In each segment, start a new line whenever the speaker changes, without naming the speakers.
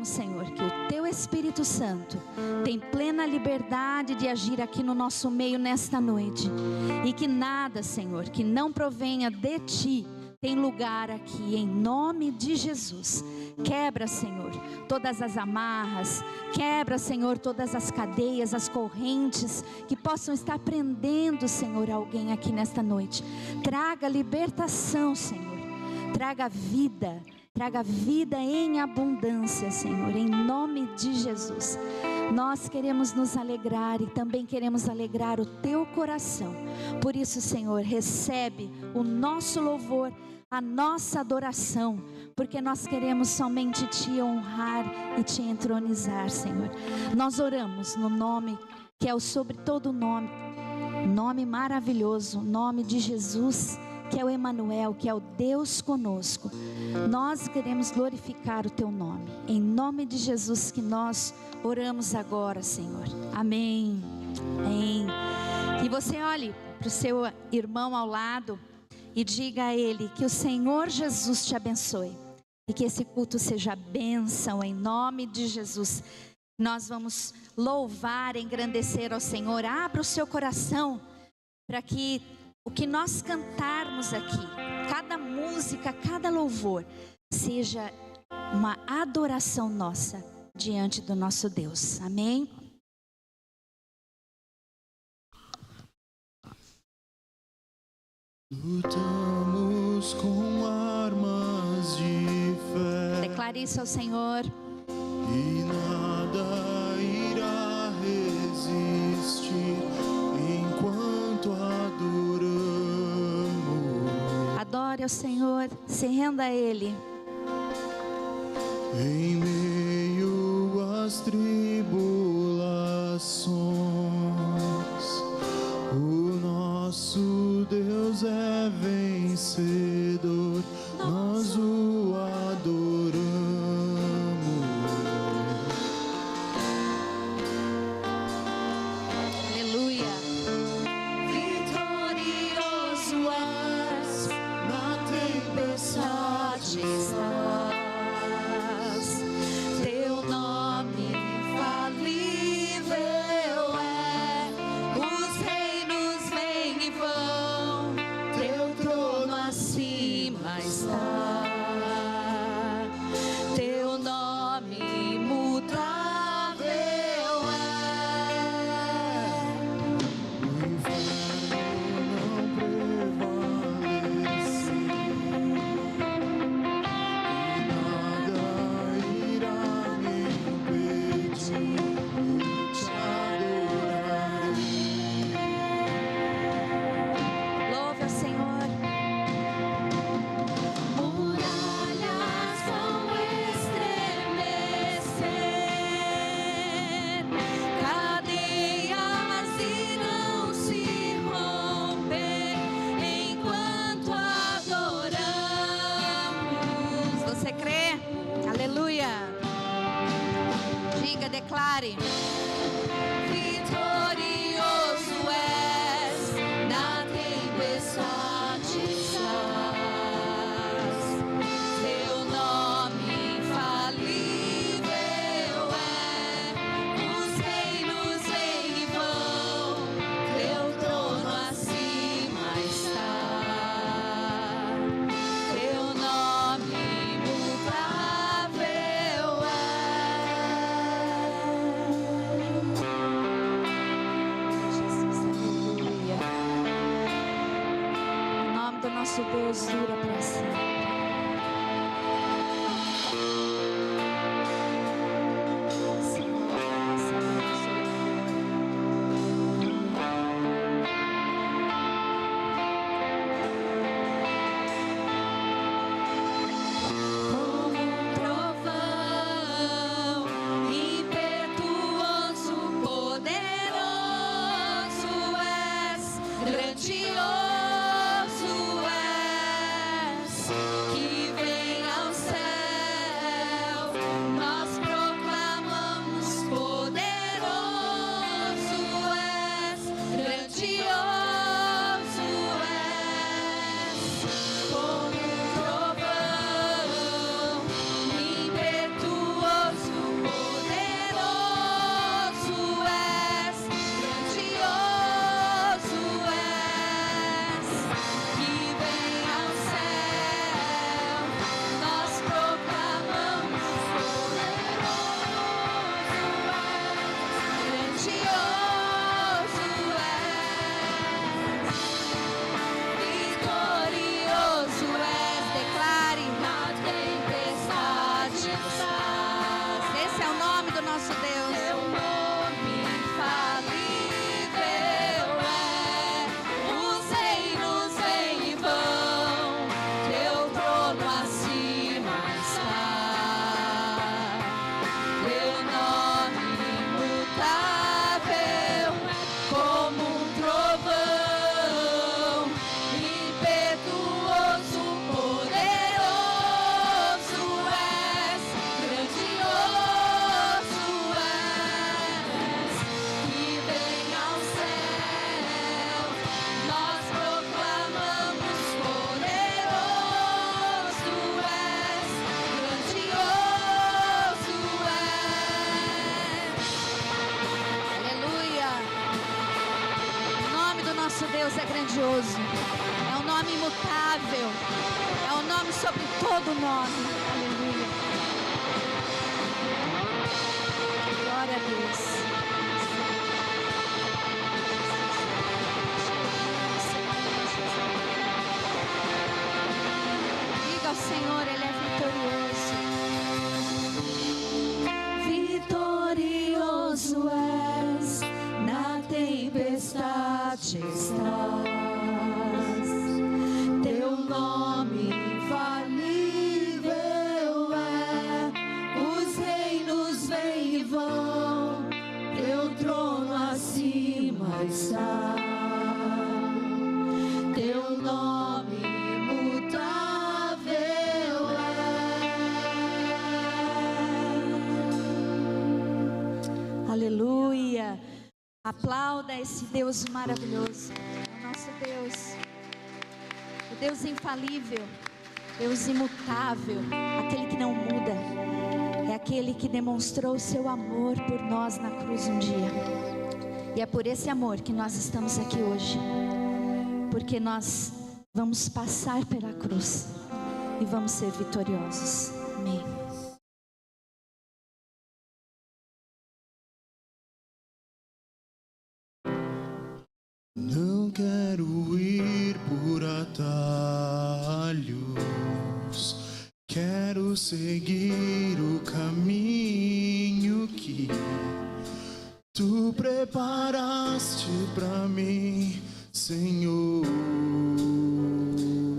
Senhor, que o Teu Espírito Santo tem plena liberdade de agir aqui no nosso meio nesta noite, e que nada, Senhor, que não provenha de Ti tem lugar aqui, em nome de Jesus. Quebra, Senhor, todas as amarras, quebra, Senhor, todas as cadeias, as correntes que possam estar prendendo, Senhor, alguém aqui nesta noite. Traga libertação, Senhor, traga vida em abundância, Senhor, em nome de Jesus. Nós queremos nos alegrar e também queremos alegrar o Teu coração. Por isso, Senhor, recebe o nosso louvor, a nossa adoração, porque nós queremos somente Te honrar e Te entronizar, Senhor. Nós oramos no nome que é o sobre todo nome, nome maravilhoso, o nome de Jesus, que é o Emanuel, que é o Deus conosco. Nós queremos glorificar o Teu nome, em nome de Jesus que nós oramos agora, Senhor. Amém. Amém. E você olhe para o seu irmão ao lado e diga a ele que o Senhor Jesus te abençoe, e que esse culto seja bênção em nome de Jesus. Nós vamos louvar, engrandecer ao Senhor. Abra o seu coração para que o que nós cantarmos aqui, cada música, cada louvor, seja uma adoração nossa diante do nosso Deus. Amém?
Lutamos com armas de fé.
Declare isso ao Senhor.
E nada irá resistir enquanto adoramos.
Adore ao Senhor, se renda a Ele.
Em meio às tribulações, o nosso Deus é vencedor, nós o adoramos.
Aleluia.
Vitorioso és, na tempestade estás, teu nome infalível é, os reinos vêm e vão, teu trono acima está, teu nome imutável é. O inferno não prevalece, e nada irá me impedir, eu te adorarei.
Louve ao Senhor.
Muralhas vão estremecer, cadeias irão se romper enquanto adoramos.
Você crê? Aleluia. Diga, declare.
Vitorioso és, na tempestade estás, teu nome infalível é, os reinos vêm e vão, teu trono acima está, teu nome imutável é.
Jesus, aleluia. O nome do nosso Deus dura para sempre. Senhor,
Como um trovão, impetuoso, poderoso és, grandioso és,
Deus é grandioso. É um nome imutável. É um nome sobre todo nome. Aleluia. Glória a Deus. Diga ao Senhor, Ele é vitorioso. Vitorioso és, na tempestade estás. Teu nome infalível é. Os reinos vêm e vão, teu trono acima está. Teu nome imutável é. Aleluia. Aplauda esse Deus maravilhoso. É o nosso Deus. O Deus infalível, Deus imutável, aquele que não muda, é aquele que demonstrou o seu amor por nós na cruz um dia. E é por esse amor que nós estamos aqui hoje, porque nós vamos passar pela cruz e vamos ser vitoriosos. Amém.
Não quero ir por atalhos, quero seguir o caminho que tu preparaste para mim, Senhor.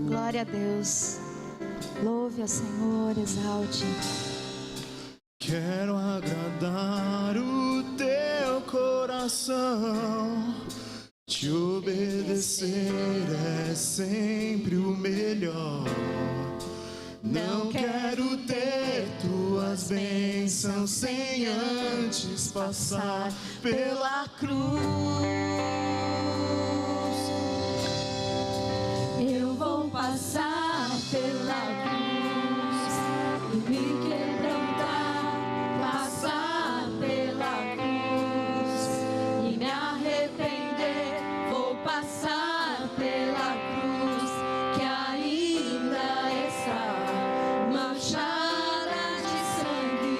Glória a Deus. Louve ao Senhor, exalte.
Quero agradar o teu coração. Te obedecer é sempre o melhor. Não quero ter tuas bênçãos sem antes passar pela cruz.
Eu vou passar pela cruz e me quebrantar, passar pela cruz e me arrepender. Vou passar pela cruz que ainda está manchada de sangue.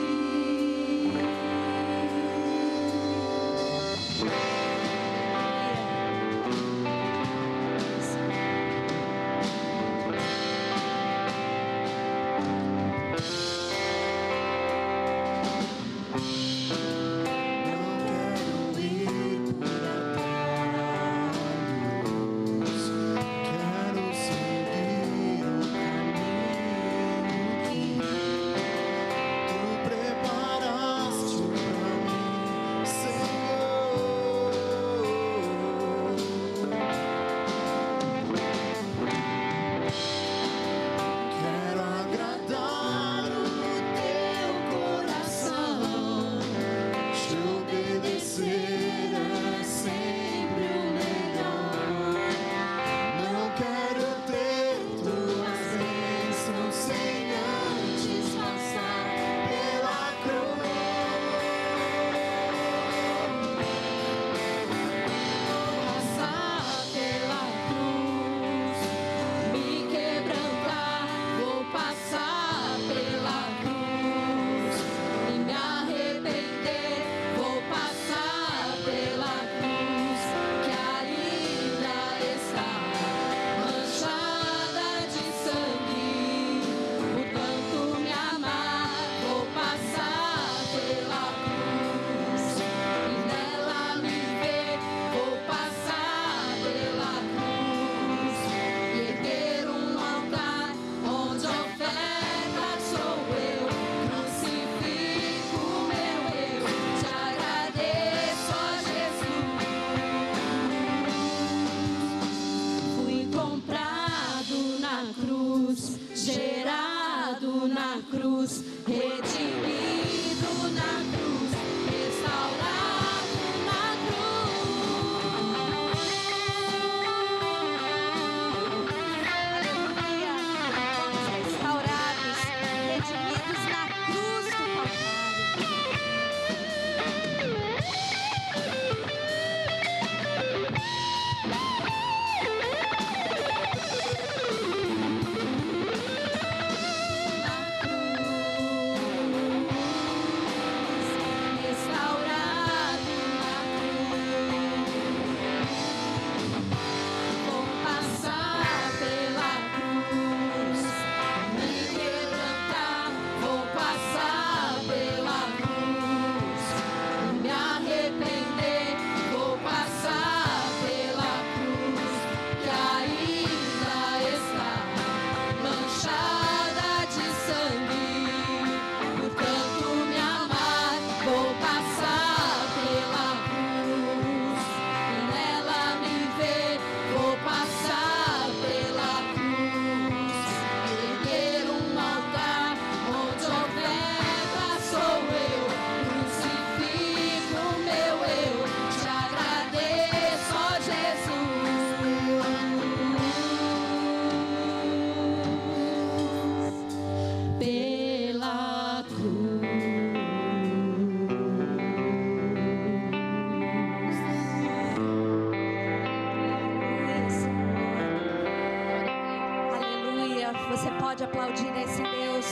pode aplaudir esse Deus?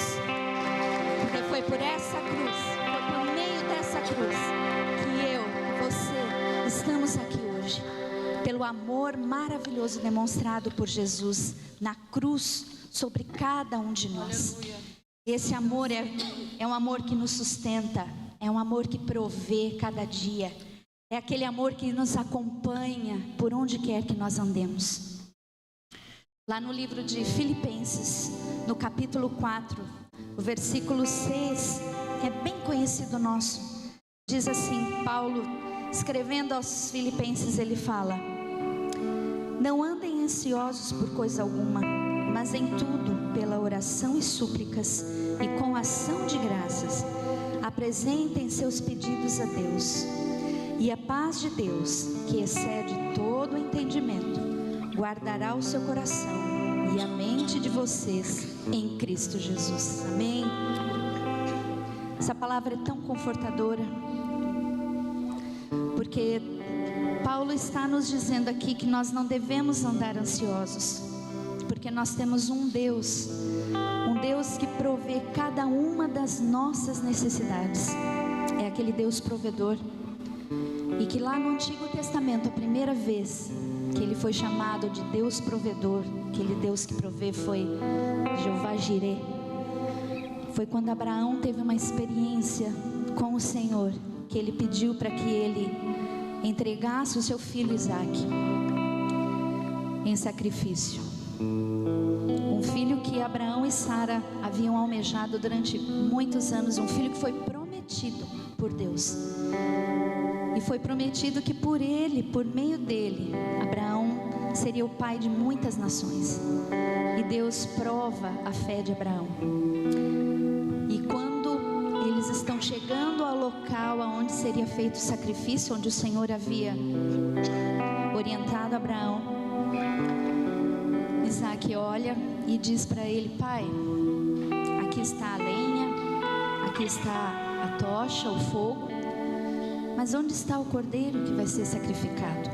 Porque foi por essa cruz, foi por meio dessa cruz, que eu, você, estamos aqui hoje. Pelo amor maravilhoso demonstrado por Jesus na cruz sobre cada um de nós. Esse amor é um amor que nos sustenta, é um amor que provê cada dia. É aquele amor que nos acompanha por onde quer que nós andemos. Lá no livro de Filipenses, no capítulo 4, o versículo 6, que é bem conhecido nosso, diz assim, Paulo, escrevendo aos Filipenses, ele fala: não andem ansiosos por coisa alguma, mas em tudo, pela oração e súplicas, e com ação de graças, apresentem seus pedidos a Deus. E a paz de Deus, que excede todo o entendimento, guardará o seu coração e a mente de vocês em Cristo Jesus. Amém? Essa palavra é tão confortadora, porque Paulo está nos dizendo aqui que nós não devemos andar ansiosos, porque nós temos um Deus que provê cada uma das nossas necessidades. É aquele Deus provedor. E que lá no Antigo Testamento, a primeira vez que ele foi chamado de Deus provedor, aquele Deus que provê, foi Jeová Jireh. Foi quando Abraão teve uma experiência com o Senhor, que ele pediu para que ele entregasse o seu filho Isaque em sacrifício. Um filho que Abraão e Sara haviam almejado durante muitos anos, um filho que foi prometido por Deus. E foi prometido que por ele, por meio dele, Abraão seria o pai de muitas nações. E Deus prova a fé de Abraão. E quando eles estão chegando ao local onde seria feito o sacrifício, onde o Senhor havia orientado Abraão, Isaque olha e diz para ele: pai, aqui está a lenha, aqui está a tocha, o fogo, mas onde está o cordeiro que vai ser sacrificado?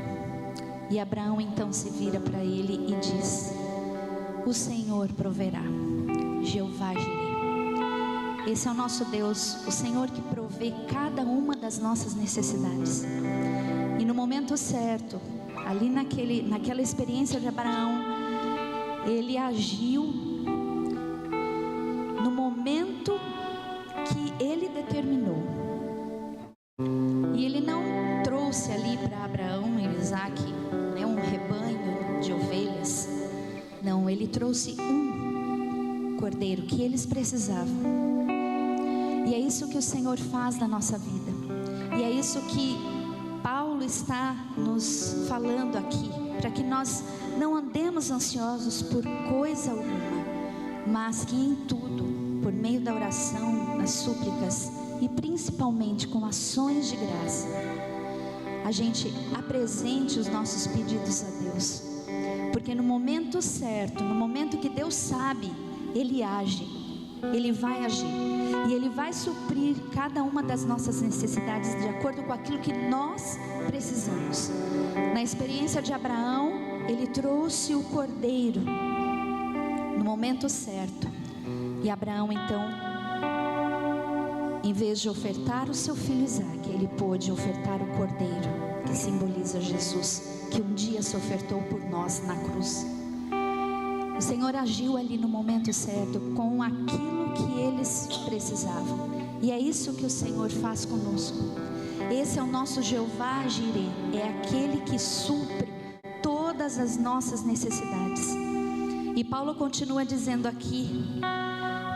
E Abraão então se vira para ele e diz: o Senhor proverá, Jeová Jireh. Esse é o nosso Deus, o Senhor que provê cada uma das nossas necessidades. E no momento certo, ali naquela experiência de Abraão, ele agiu no momento que ele determinou. E ele não trouxe ali para Abraão e Isaque, né, um rebanho de ovelhas. Não, ele trouxe um cordeiro que eles precisavam. E é isso que o Senhor faz na nossa vida. E é isso que Paulo está nos falando aqui, para que nós não andemos ansiosos por coisa alguma, mas que em tudo, por meio da oração, das súplicas e principalmente com ações de graça, a gente apresente os nossos pedidos a Deus. Porque no momento certo, no momento que Deus sabe, Ele age, Ele vai agir. E Ele vai suprir cada uma das nossas necessidades de acordo com aquilo que nós precisamos. Na experiência de Abraão, ele trouxe o cordeiro no momento certo. E Abraão então, em vez de ofertar o seu filho Isaque, ele pôde ofertar o cordeiro, que simboliza Jesus, que um dia se ofertou por nós na cruz. O Senhor agiu ali no momento certo, com aquilo que eles precisavam. E é isso que o Senhor faz conosco. Esse é o nosso Jeová Jireh, é aquele que supre todas as nossas necessidades. E Paulo continua dizendo aqui,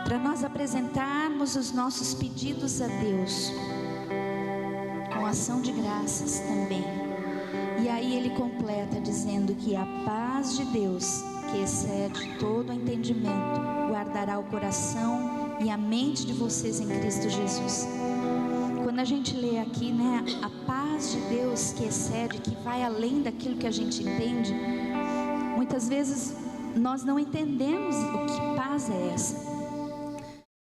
para nós apresentarmos os nossos pedidos a Deus, com ação de graças também. E aí ele completa dizendo que a paz de Deus, que excede todo o entendimento, guardará o coração e a mente de vocês em Cristo Jesus. Quando a gente lê aqui, né, a paz de Deus que excede, que vai além daquilo que a gente entende, muitas vezes nós não entendemos o que paz é essa,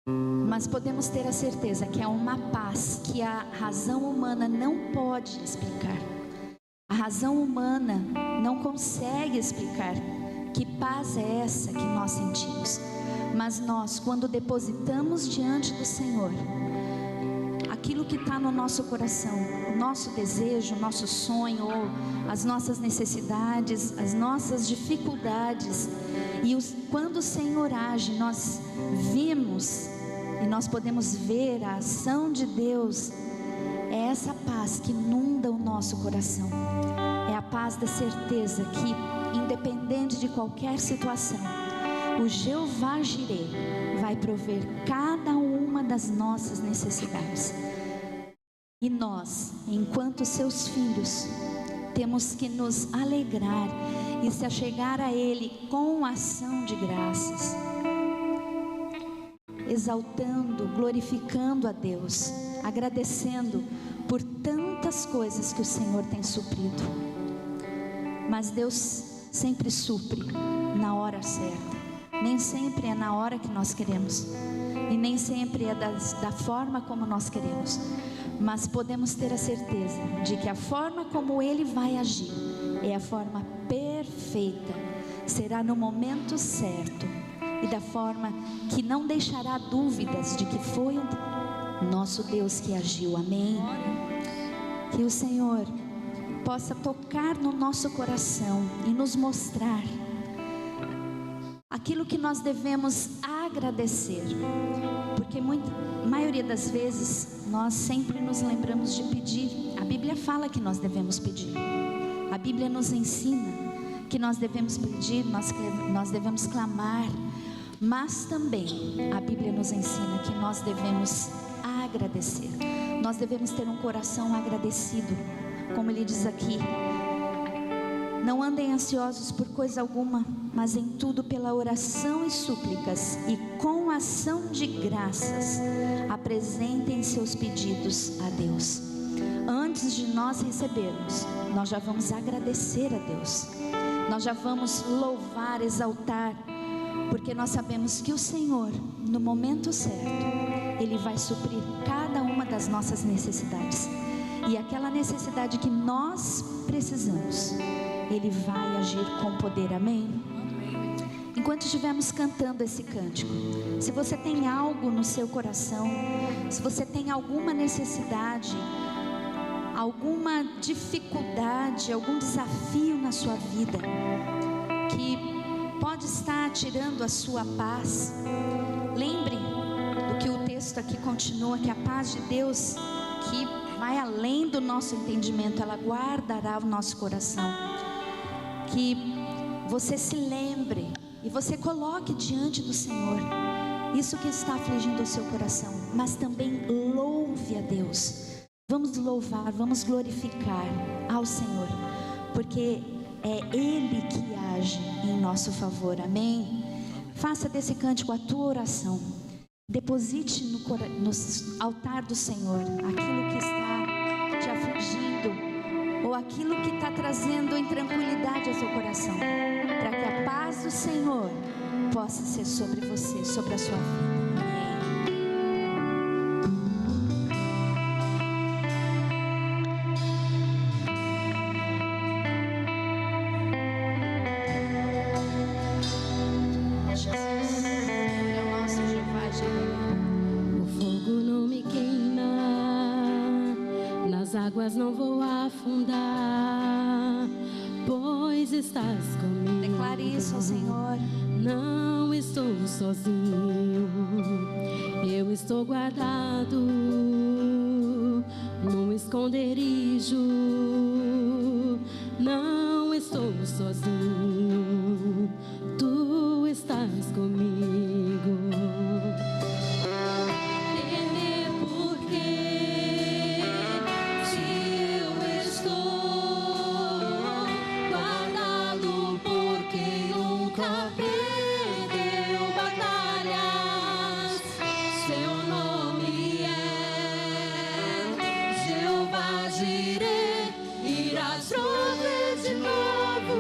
mas podemos ter a certeza que é uma paz que a razão humana não pode explicar. A razão humana não consegue explicar que paz é essa que nós sentimos. Mas nós, quando depositamos diante do Senhor aquilo que está no nosso coração, o nosso desejo, o nosso sonho, ou as nossas necessidades, as nossas dificuldades, e quando o Senhor age, nós vimos e nós podemos ver a ação de Deus. É essa paz que inunda o nosso coração. É a paz da certeza que, independente de qualquer situação, o Jeová Jireh vai prover cada uma das nossas necessidades. E nós, enquanto seus filhos, temos que nos alegrar e se achegar a Ele com ação de graças, exaltando, glorificando a Deus, agradecendo por tantas coisas que o Senhor tem suprido. Mas Deus sempre supre na hora certa. Nem sempre é na hora que nós queremos, e nem sempre é da forma como nós queremos. Mas podemos ter a certeza de que a forma como Ele vai agir é a forma perfeita, será no momento certo e da forma que não deixará dúvidas de que foi o nosso Deus que agiu. Amém? Que o Senhor possa tocar no nosso coração e nos mostrar aquilo que nós devemos agradecer, porque a maioria das vezes nós sempre nos lembramos de pedir. A Bíblia fala que nós devemos pedir, a Bíblia nos ensina que nós devemos pedir, nós devemos clamar, mas também a Bíblia nos ensina que nós devemos agradecer. Nós devemos ter um coração agradecido, como ele diz aqui: não andem ansiosos por coisa alguma, mas em tudo pela oração e súplicas e com ação de graças apresentem seus pedidos a Deus. Antes de nós recebermos, nós já vamos agradecer a Deus, nós já vamos louvar, exaltar, porque nós sabemos que o Senhor, no momento certo, Ele vai suprir cada uma das nossas necessidades, e aquela necessidade que nós precisamos, Ele vai agir com poder. Amém? Enquanto estivermos cantando esse cântico, se você tem algo no seu coração, se você tem alguma necessidade, alguma dificuldade, algum desafio na sua vida, que pode estar tirando a sua paz, lembre do que o texto aqui continua, que a paz de Deus, que vai além do nosso entendimento, ela guardará o nosso coração. Que você se lembre e você coloque diante do Senhor isso que está afligindo o seu coração, mas também louve a Deus. Vamos louvar, vamos glorificar ao Senhor, porque é Ele que age em nosso favor. Amém? Faça desse cântico a tua oração. Deposite no altar do Senhor aquilo que está te afligindo, ou aquilo que está trazendo intranquilidade ao seu coração, para que a paz do Senhor possa ser sobre você, sobre a sua vida.
Águas não vou afundar, pois estás comigo.
Declare isso ao Senhor.
Não estou sozinho, eu estou guardado num esconderijo. Não estou sozinho, tu estás comigo.
Irás prover de novo.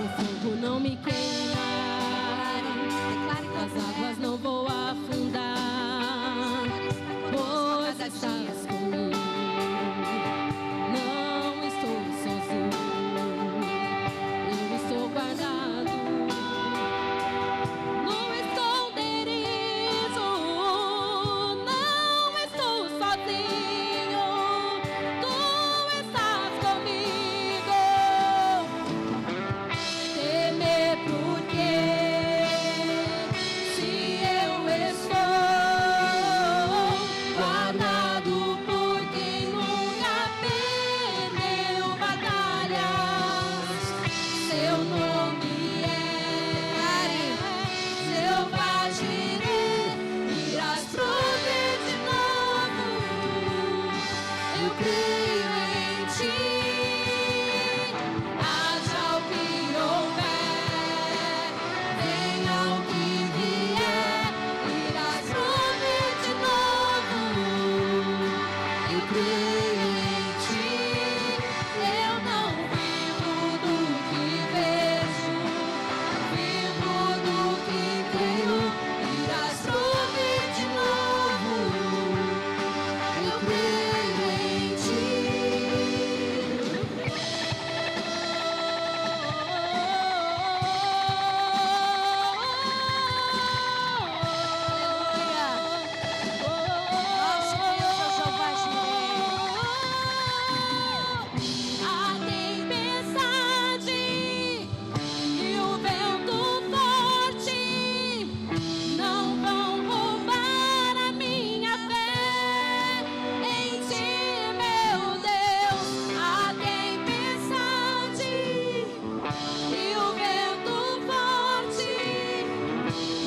O fogo não me queima, as águas não vou afundar, pois estás comigo. Não estou sozinho, eu estou guardado no esconderijo. Não estou sozinho, tu estás comigo. Temer porque se eu estou guardado por quem nunca perdeu batalhas. Seu nome é Jeová Jireh, irás prover de novo. Eu creio em ti. Haja o que houver, venha o que vier, irás prover de novo. Eu creio em ti. Eu não vivo do que vejo, vivo do que creio, irás prover de novo. Eu creio em ti.
Nosso Deus é Jeová Jireh.
A tempestade e o vento forte não vão roubar a minha fé em ti, meu Deus. A tempestade e o vento forte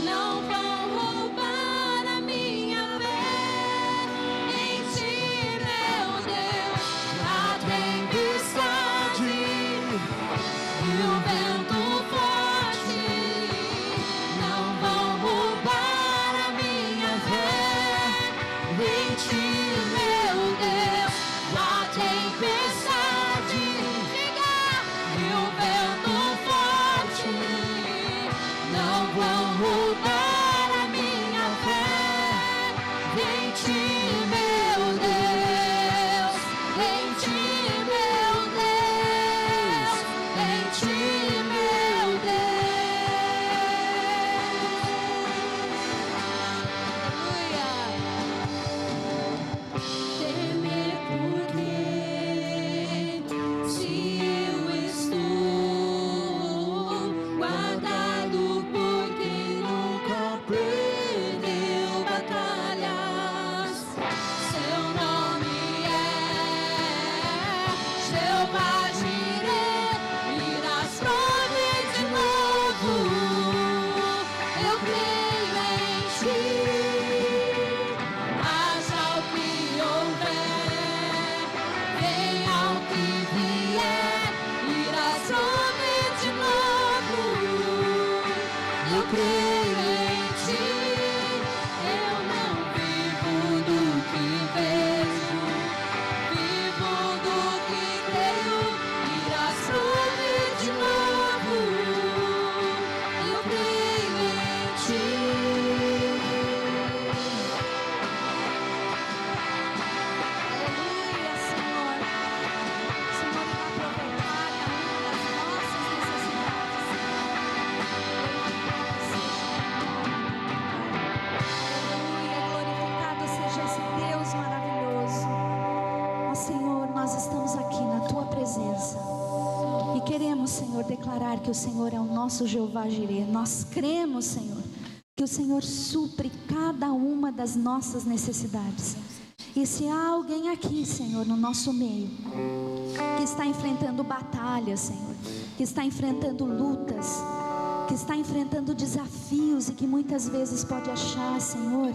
não vão roubar a minha fé em ti, meu Deus. A tempestade e o vento forte não vão roubar a minha fé em ti, meu Deus. A tempestade e o vento forte não vão roubar a minha fé em ti, meu Deus. Em ti, meu Deus. Em ti, meu Deus. Temer porque se eu estou guardado por quem nunca perdeu batalhas. Seu nome é Jeová Jireh, irás prover de novo. Eu creio em ti. Haja o que houver, venha o que vier, irás prover de novo. Eu creio em ti. Eu não vivo do que vejo, vivo do que creio, irás prover de novo. Eu creio em ti.
Aleluia, Senhor. Senhor, irá aproveitar a vida das nossas necessidades, Senhor. Glorificado seja esse Deus maravilhoso. Ó Senhor, nós estamos aqui na Tua presença e queremos, Senhor, declarar que o Senhor é o nosso Jeová Jireh. Nós cremos, Senhor, que o Senhor supre cada uma das nossas necessidades. E se há alguém aqui, Senhor, no nosso meio, que está enfrentando batalhas, Senhor, que está enfrentando lutas, que está enfrentando desafios e que muitas vezes pode achar, Senhor,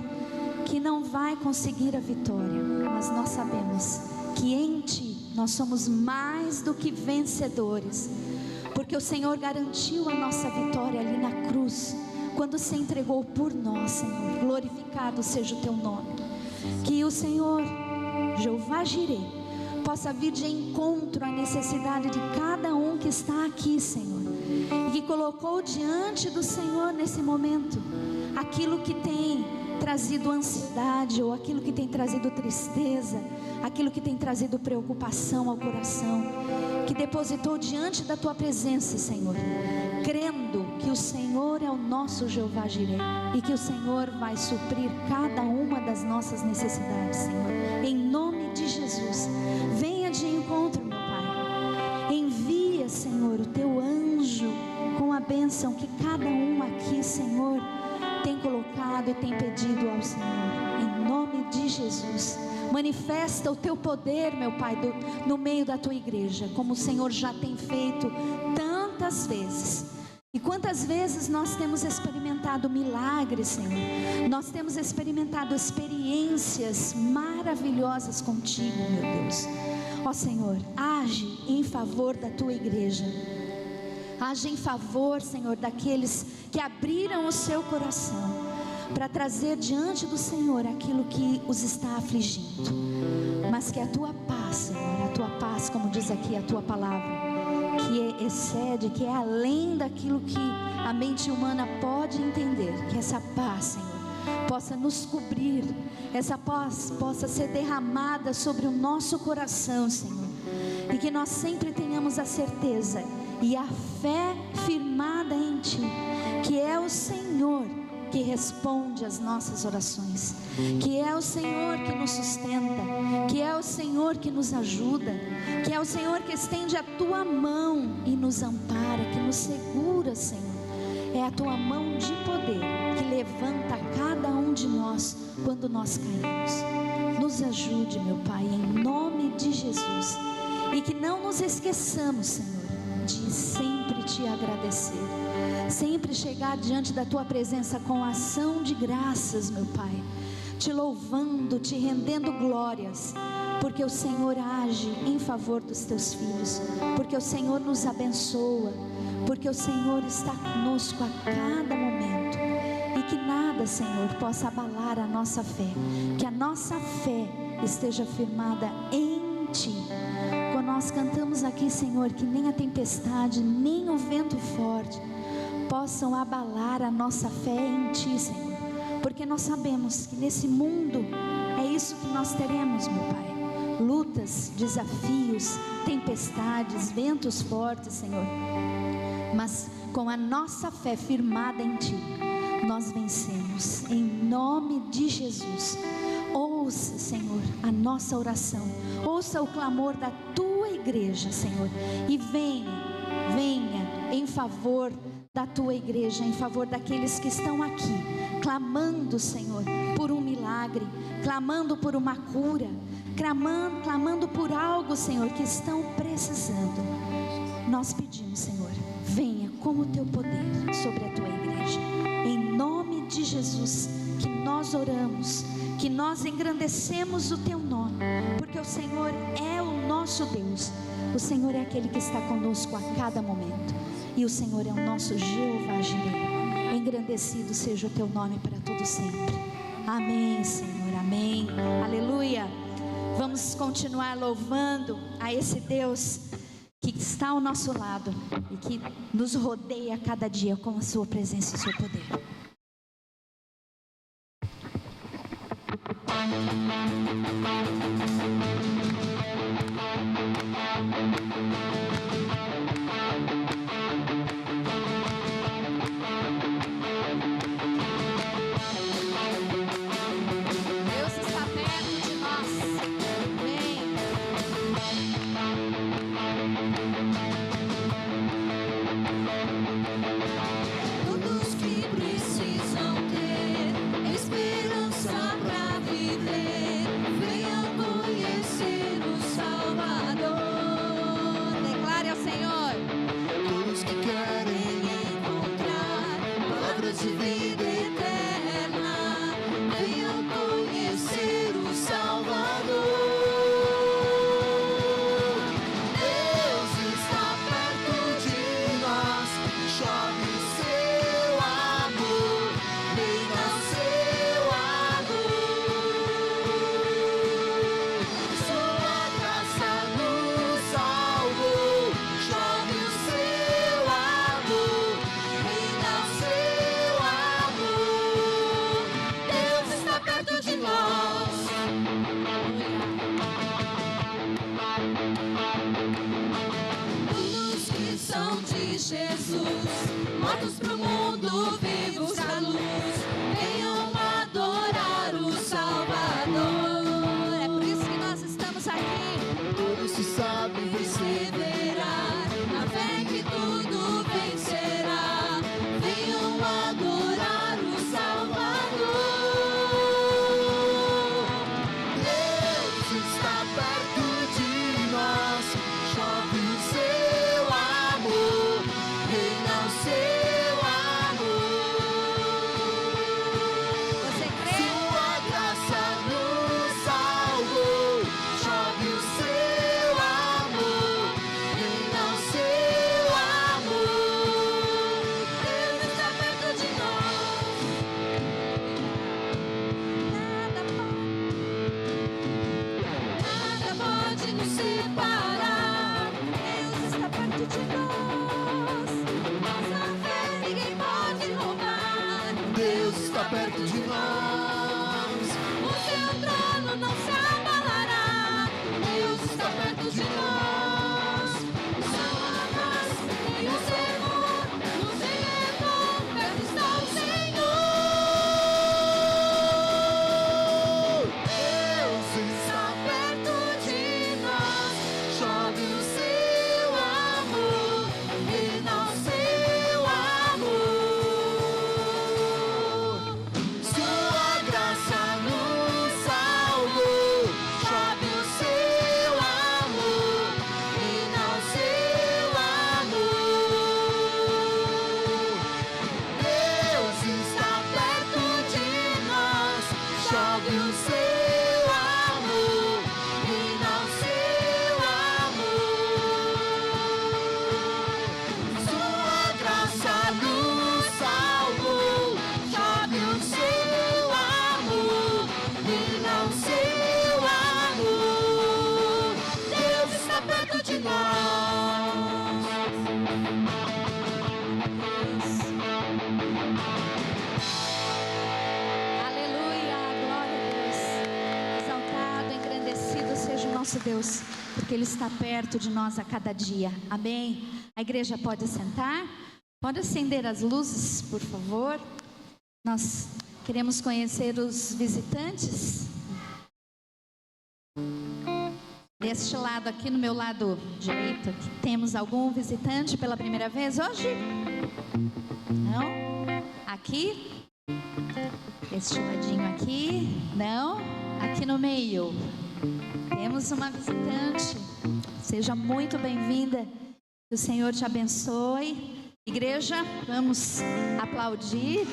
que não vai conseguir a vitória, mas nós sabemos que em Ti nós somos mais do que vencedores, porque o Senhor garantiu a nossa vitória ali na cruz, quando se entregou por nós, Senhor. Glorificado seja o Teu nome. Que o Senhor, Jeová Jireh, possa vir de encontro à necessidade de cada um que está aqui, Senhor, e que colocou diante do Senhor nesse momento aquilo que tem trazido ansiedade, ou aquilo que tem trazido tristeza, aquilo que tem trazido preocupação ao coração, que depositou diante da tua presença, Senhor, crendo que o Senhor é o nosso Jeová Jireh, e que o Senhor vai suprir cada uma das nossas necessidades, Senhor, em nome de Jesus. Venha de encontro, meu Pai, envia, Senhor, o teu anjo com a bênção que cada um aqui, Senhor, tem colocado e tem pedido ao Senhor, em nome de Jesus. Manifesta o teu poder, meu Pai, no meio da tua igreja, como o Senhor já tem feito tantas vezes. E quantas vezes nós temos experimentado milagres, Senhor, nós temos experimentado experiências maravilhosas contigo, meu Deus. Ó Senhor, age em favor da tua igreja, age em favor, Senhor, daqueles que abriram o seu coração para trazer diante do Senhor aquilo que os está afligindo, mas que a tua paz, Senhor, a tua paz, como diz aqui a tua palavra, que excede, que é além daquilo que a mente humana pode entender, que essa paz, Senhor, possa nos cobrir, essa paz possa ser derramada sobre o nosso coração, Senhor, e que nós sempre tenhamos a certeza e a fé firmada em Ti, que é o Senhor que responde às nossas orações, que é o Senhor que nos sustenta, que é o Senhor que nos ajuda, que é o Senhor que estende a tua mão e nos ampara, que nos segura, Senhor. É a tua mão de poder que levanta cada um de nós quando nós caímos. Nos ajude, meu Pai, em nome de Jesus, e que não nos esqueçamos, Senhor, de sempre Te agradecer, sempre chegar diante da Tua presença com ação de graças, meu Pai, Te louvando, Te rendendo glórias, porque o Senhor age em favor dos Teus filhos, porque o Senhor nos abençoa, porque o Senhor está conosco a cada momento, e que nada, Senhor, possa abalar a nossa fé, que a nossa fé esteja firmada em Ti. Quando nós cantamos aqui, Senhor, que nem a tempestade, nem o vento forte possam abalar a nossa fé em Ti, Senhor, porque nós sabemos que nesse mundo é isso que nós teremos, meu Pai: lutas, desafios, tempestades, ventos fortes, Senhor, mas com a nossa fé firmada em Ti, nós vencemos, em nome de Jesus. Ouça, Senhor, a nossa oração, ouça o clamor da Tua igreja, Senhor, e venha em favor da Tua igreja, em favor daqueles que estão aqui, clamando, Senhor, por um milagre, clamando por uma cura, clamando por algo, Senhor, que estão precisando. Nós pedimos, Senhor, venha com o Teu poder sobre a Tua igreja, em nome de Jesus, que nós oramos, que nós engrandecemos o Teu nome, porque o Senhor é o nosso Deus, o Senhor é aquele que está conosco a cada momento, e o Senhor é o nosso Jeová Jireh. Engrandecido seja o Teu nome para todo sempre. Amém, Senhor, amém, aleluia. Vamos continuar louvando a esse Deus que está ao nosso lado e que nos rodeia a cada dia com a Sua presença e o Seu poder.
Todos que precisam ter esperança pra viver, venham conhecer o Salvador.
Declare ao Senhor.
Todos que querem
Encontrar palavras de vida eterna, venham conhecer o Salvador. Deus está perto de nós, chove seu amor, venha o seu amor. Sua graça ressurreição de Jesus. Mortos pro mundo, vivos pra luz, venham adorar o Salvador.
É por isso que nós estamos aqui.
Todos se sabem
Perseverar na fé que tudo vencerá. Venham adorar o Salvador.
Deus está perto de nós, chove o seu amor, reina o seu amor.
Você crê?
Sua graça nos salvou, chove o seu amor, reina o seu amor.
Deus está perto de nós.
Nada pode,
Nada pode nos separar.
Deus está perto de nós.
Nossa fé ninguém pode roubar.
Deus está perto de nós.
O seu trono não se abalará. Deus está perto de nós. Sua paz e o Senhor nos elevou. Perto está o Senhor.
Deus
Está
está
perto de nós.
chove o seu amor,
Reina o seu amor.
sua graça nos salvou, chove o seu amor,
Reina o seu amor.
Deus está
Perto de nós.
chove o seu amor,
Reina o seu amor.
sua graça nos salvou, chove o seu amor,
Reina o seu amor. Deus está perto de nós.
Aleluia, glória a Deus. Exaltado, engrandecido seja o nosso Deus, porque Ele está perto de nós a cada dia. Amém. A igreja pode sentar? Pode acender as luzes, por favor. Nós queremos conhecer os visitantes. Deste lado aqui, no meu lado direito, aqui, temos algum visitante pela primeira vez hoje? Não? Aqui? Este ladinho aqui? Não? Aqui no meio. Temos uma visitante. Seja muito bem-vinda. Que o Senhor te abençoe. Igreja, vamos aplaudir.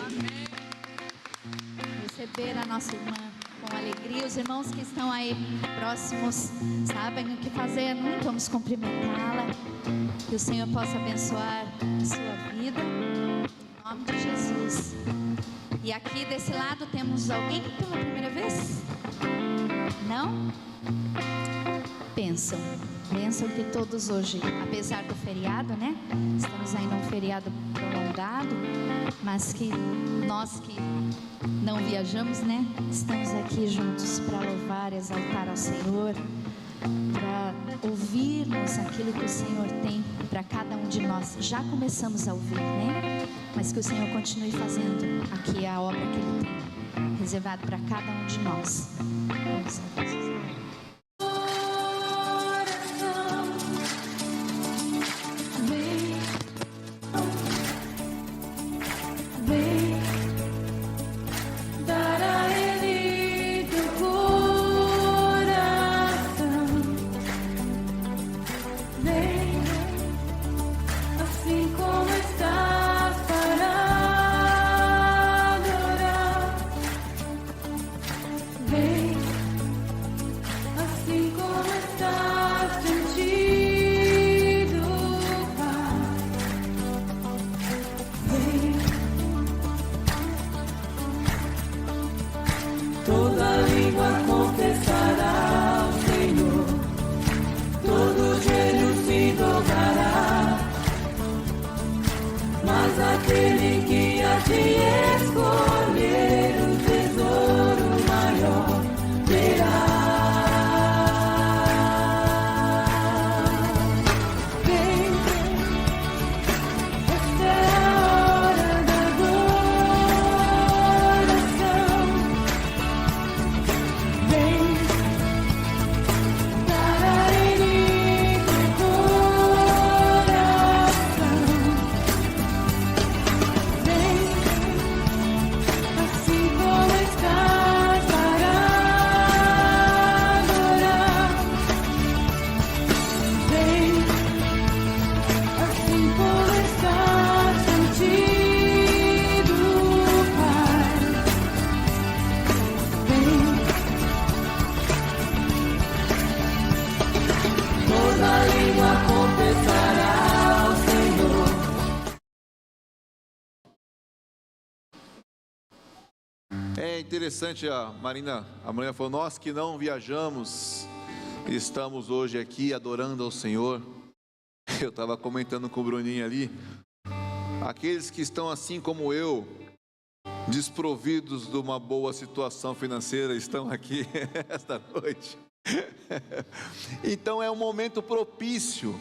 Receber a nossa irmã com alegria. Os irmãos que estão aí próximos sabem o que fazer, não? Vamos cumprimentá-la. Que o Senhor possa abençoar a sua vida. Em nome de Jesus. E aqui desse lado temos alguém pela primeira vez? Não? Pensam que todos hoje, apesar do feriado, né? Estamos ainda num feriado prolongado, mas que nós que não viajamos, né? Estamos aqui juntos para louvar, exaltar ao Senhor, para ouvirmos aquilo que o Senhor tem para cada um de nós. Já começamos a ouvir, né? Mas que o Senhor continue fazendo aqui a obra que Ele tem reservado para cada um de nós. Vamos a Deus.
Vem dar a Ele teu coração. Vem assim como estás para adorar. Vem
É interessante, a Marina falou, nós que não viajamos, estamos hoje aqui adorando ao Senhor. Eu estava comentando com o Bruninho ali, aqueles que estão assim como eu, desprovidos de uma boa situação financeira, estão aqui esta noite. Então é um momento propício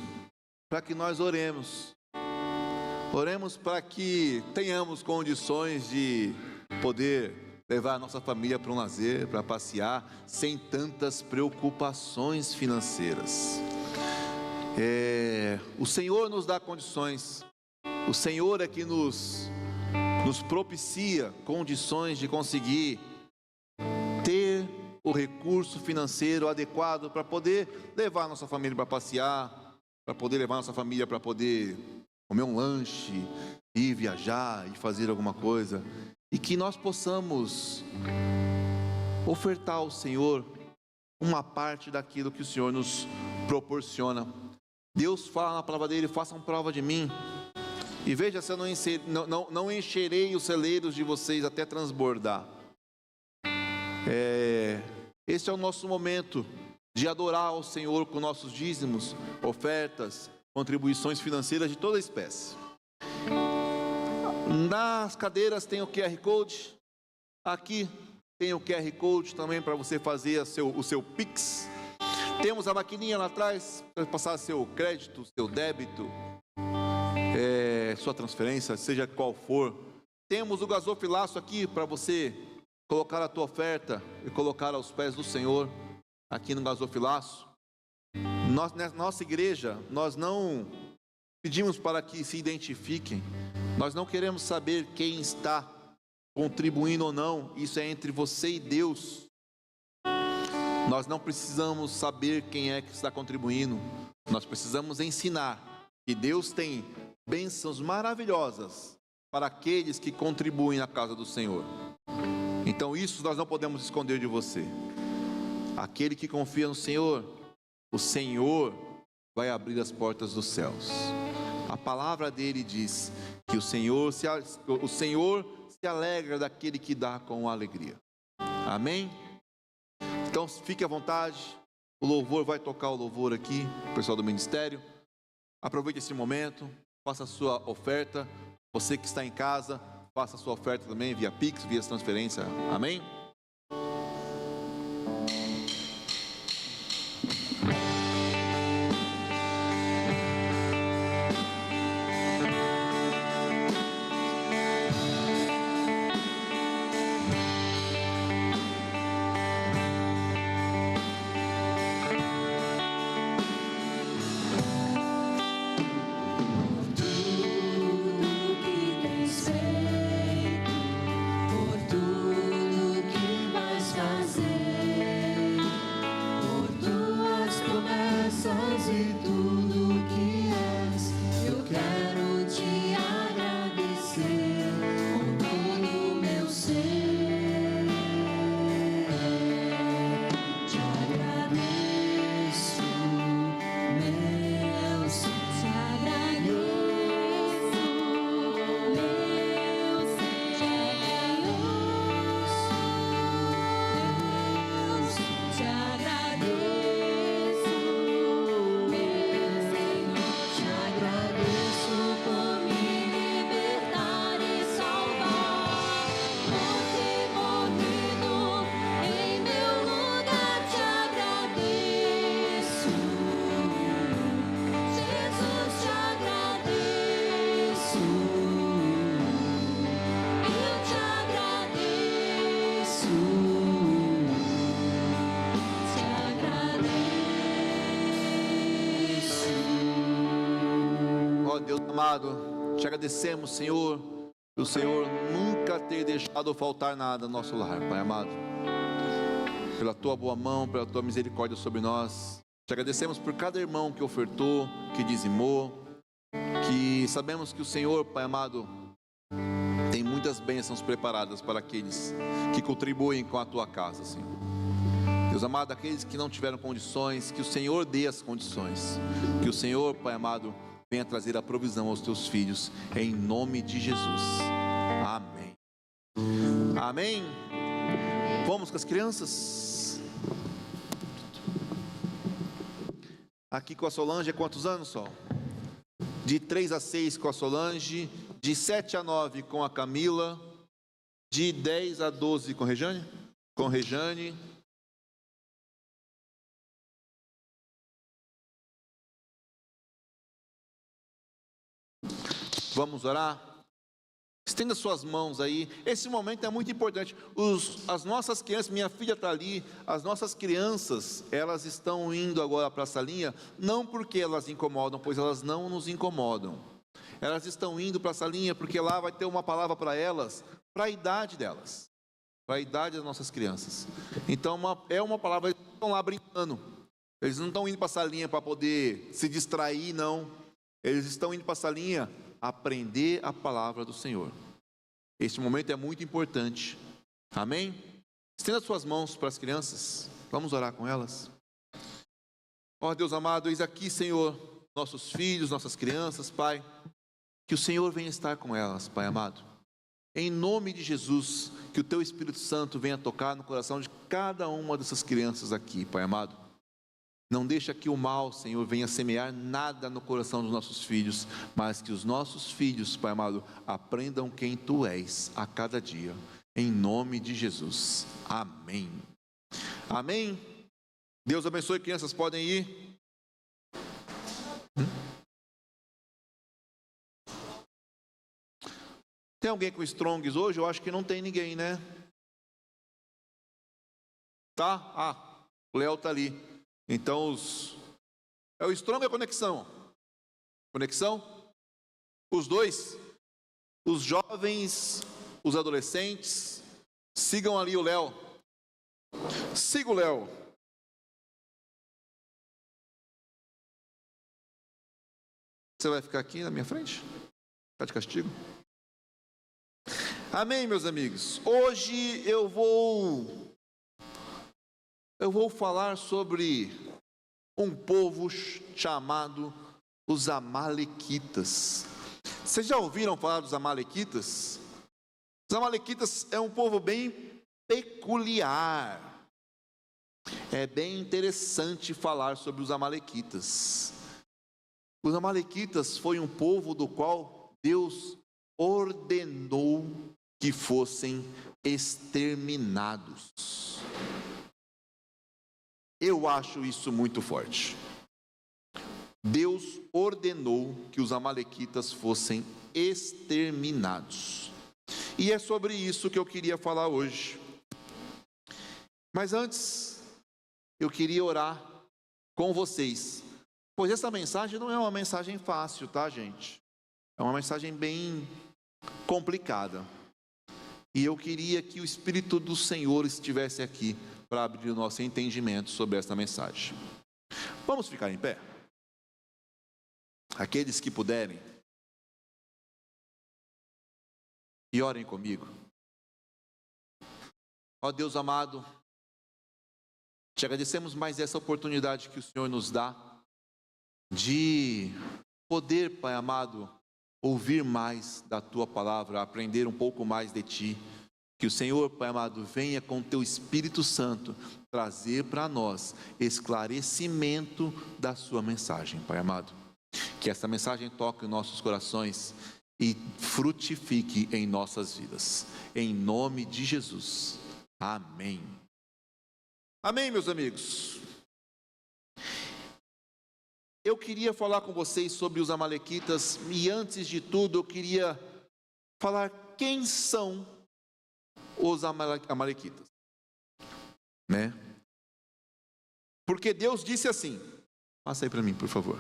para que nós oremos. Oremos para que tenhamos condições de poder levar a nossa família para um lazer, para passear, sem tantas preocupações financeiras. O Senhor nos dá condições, o Senhor é que nos propicia condições de conseguir ter o recurso financeiro adequado para poder levar a nossa família para passear, para poder levar a nossa família para poder comer um lanche, ir viajar e fazer alguma coisa, e que nós possamos ofertar ao Senhor uma parte daquilo que o Senhor nos proporciona. Deus fala na palavra dele, façam prova de mim, e veja se eu não encherei os celeiros de vocês até transbordar. Esse é o nosso momento de adorar ao Senhor com nossos dízimos, ofertas, contribuições financeiras de toda espécie. Nas cadeiras tem o QR Code, aqui tem o QR Code também para você fazer o seu Pix. Temos a maquininha lá atrás para passar seu crédito, seu débito, sua transferência, seja qual for. Temos o gasofilaço aqui para você colocar a tua oferta e colocar aos pés do Senhor, aqui no gasofilaço. Nossa igreja, nós não pedimos para que se identifiquem, nós não queremos saber quem está contribuindo ou não, isso é entre você e Deus. Nós não precisamos saber quem é que está contribuindo, nós precisamos ensinar que Deus tem bênçãos maravilhosas para aqueles que contribuem na casa do Senhor. Então isso nós não podemos esconder de você. Aquele que confia no Senhor, o Senhor vai abrir as portas dos céus. A palavra dele diz que o Senhor se alegra daquele que dá com alegria. Amém? Então fique à vontade, o louvor vai tocar o louvor aqui, o pessoal do ministério. Aproveite esse momento, faça a sua oferta. Você que está em casa, faça a sua oferta também via Pix, via transferência. Amém? Amado, te agradecemos, Senhor, o Senhor nunca ter deixado faltar nada no nosso lar, Pai amado, pela tua boa mão, pela tua misericórdia sobre nós. Te agradecemos por cada irmão que ofertou, que dizimou, que sabemos que o Senhor, Pai amado, tem muitas bênçãos preparadas para aqueles que contribuem com a tua casa, Senhor. Deus amado, aqueles que não tiveram condições, que o Senhor dê as condições, que o Senhor, Pai amado, venha trazer a provisão aos teus filhos, em nome de Jesus. Amém. Amém. Vamos com as crianças? Aqui com a Solange é quantos anos, Sol? De 3 a 6 com a Solange, de 7 a 9 com a Camila, de 10 a 12 com a Rejane? Com Rejane. Vamos orar? Estenda suas mãos aí. Esse momento é muito importante. As nossas crianças, minha filha está ali, as nossas crianças, elas estão indo agora para a salinha, não porque elas incomodam, pois elas não nos incomodam. Elas estão indo para a salinha porque lá vai ter uma palavra para elas, para a idade delas, para a idade das nossas crianças. Então é uma palavra, eles estão lá brincando. Eles não estão indo para a salinha para poder se distrair, não. Eles estão indo para a salinha aprender a palavra do Senhor. Este momento é muito importante. Amém? Estenda suas mãos para as crianças. Vamos orar com elas. Ó Deus amado, eis aqui, Senhor, nossos filhos, nossas crianças, Pai. Que o Senhor venha estar com elas, Pai amado. Em nome de Jesus, que o Teu Espírito Santo venha tocar no coração de cada uma dessas crianças aqui, Pai amado. Não deixa que o mal, Senhor, venha semear nada no coração dos nossos filhos, mas que os nossos filhos, Pai amado, aprendam quem Tu és a cada dia, em nome de Jesus. Amém. Amém. Deus abençoe, crianças, podem ir. Tem alguém com Strongs hoje? Eu acho que não tem ninguém, né? Tá? Ah, o Léo tá ali. Então, é o Strong ou a conexão? Conexão? Os dois? Os jovens, os adolescentes, sigam ali o Léo. Siga o Léo. Você vai ficar aqui na minha frente? Ficar de castigo? Amém, meus amigos. Hoje eu vou falar sobre um povo chamado os Amalequitas. Vocês já ouviram falar dos Amalequitas? Os Amalequitas é um povo bem peculiar. É bem interessante falar sobre os Amalequitas. Os Amalequitas foi um povo do qual Deus ordenou que fossem exterminados. Eu acho isso muito forte. Deus ordenou que os amalequitas fossem exterminados. E é sobre isso que eu queria falar hoje. Mas antes, eu queria orar com vocês, pois essa mensagem não é uma mensagem fácil, tá, gente? É uma mensagem bem complicada. E eu queria que o Espírito do Senhor estivesse aqui para abrir o nosso entendimento sobre esta mensagem. Vamos ficar em pé? Aqueles que puderem, e orem comigo. Ó Deus amado, te agradecemos mais essa oportunidade que o Senhor nos dá de poder, Pai amado, ouvir mais da Tua palavra, aprender um pouco mais de Ti. Que o Senhor, Pai amado, venha com Teu Espírito Santo trazer para nós esclarecimento da Sua mensagem, Pai amado. Que essa mensagem toque em nossos corações e frutifique em nossas vidas. Em nome de Jesus. Amém. Amém, meus amigos. Eu queria falar com vocês sobre os amalequitas e antes de tudo eu queria falar quem são os amalequitas, né? Porque Deus disse assim, passa aí para mim, por favor.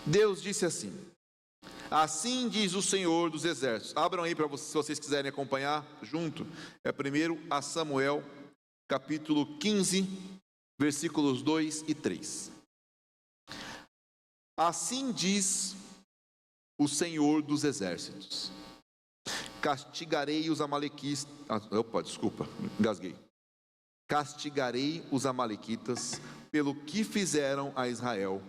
Deus disse assim: assim diz o Senhor dos Exércitos. Abram aí para vocês, se vocês quiserem acompanhar junto. É primeiro a Samuel, capítulo 15, versículos 2 e 3. Assim diz o Senhor dos Exércitos: castigarei os amalequitas. Engasguei. Castigarei os amalequitas pelo que fizeram a Israel,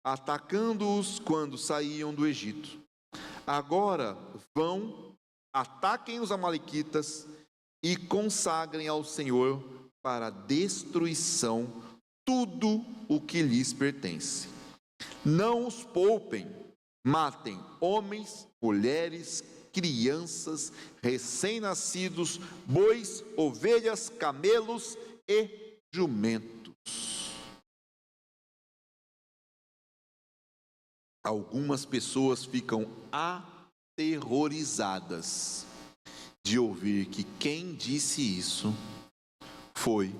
atacando-os quando saíam do Egito. Agora vão, ataquem os amalequitas e consagrem ao Senhor para destruição tudo o que lhes pertence. Não os poupem, matem homens, mulheres, crianças, recém-nascidos, bois, ovelhas, camelos e jumentos. Algumas pessoas ficam aterrorizadas de ouvir que quem disse isso foi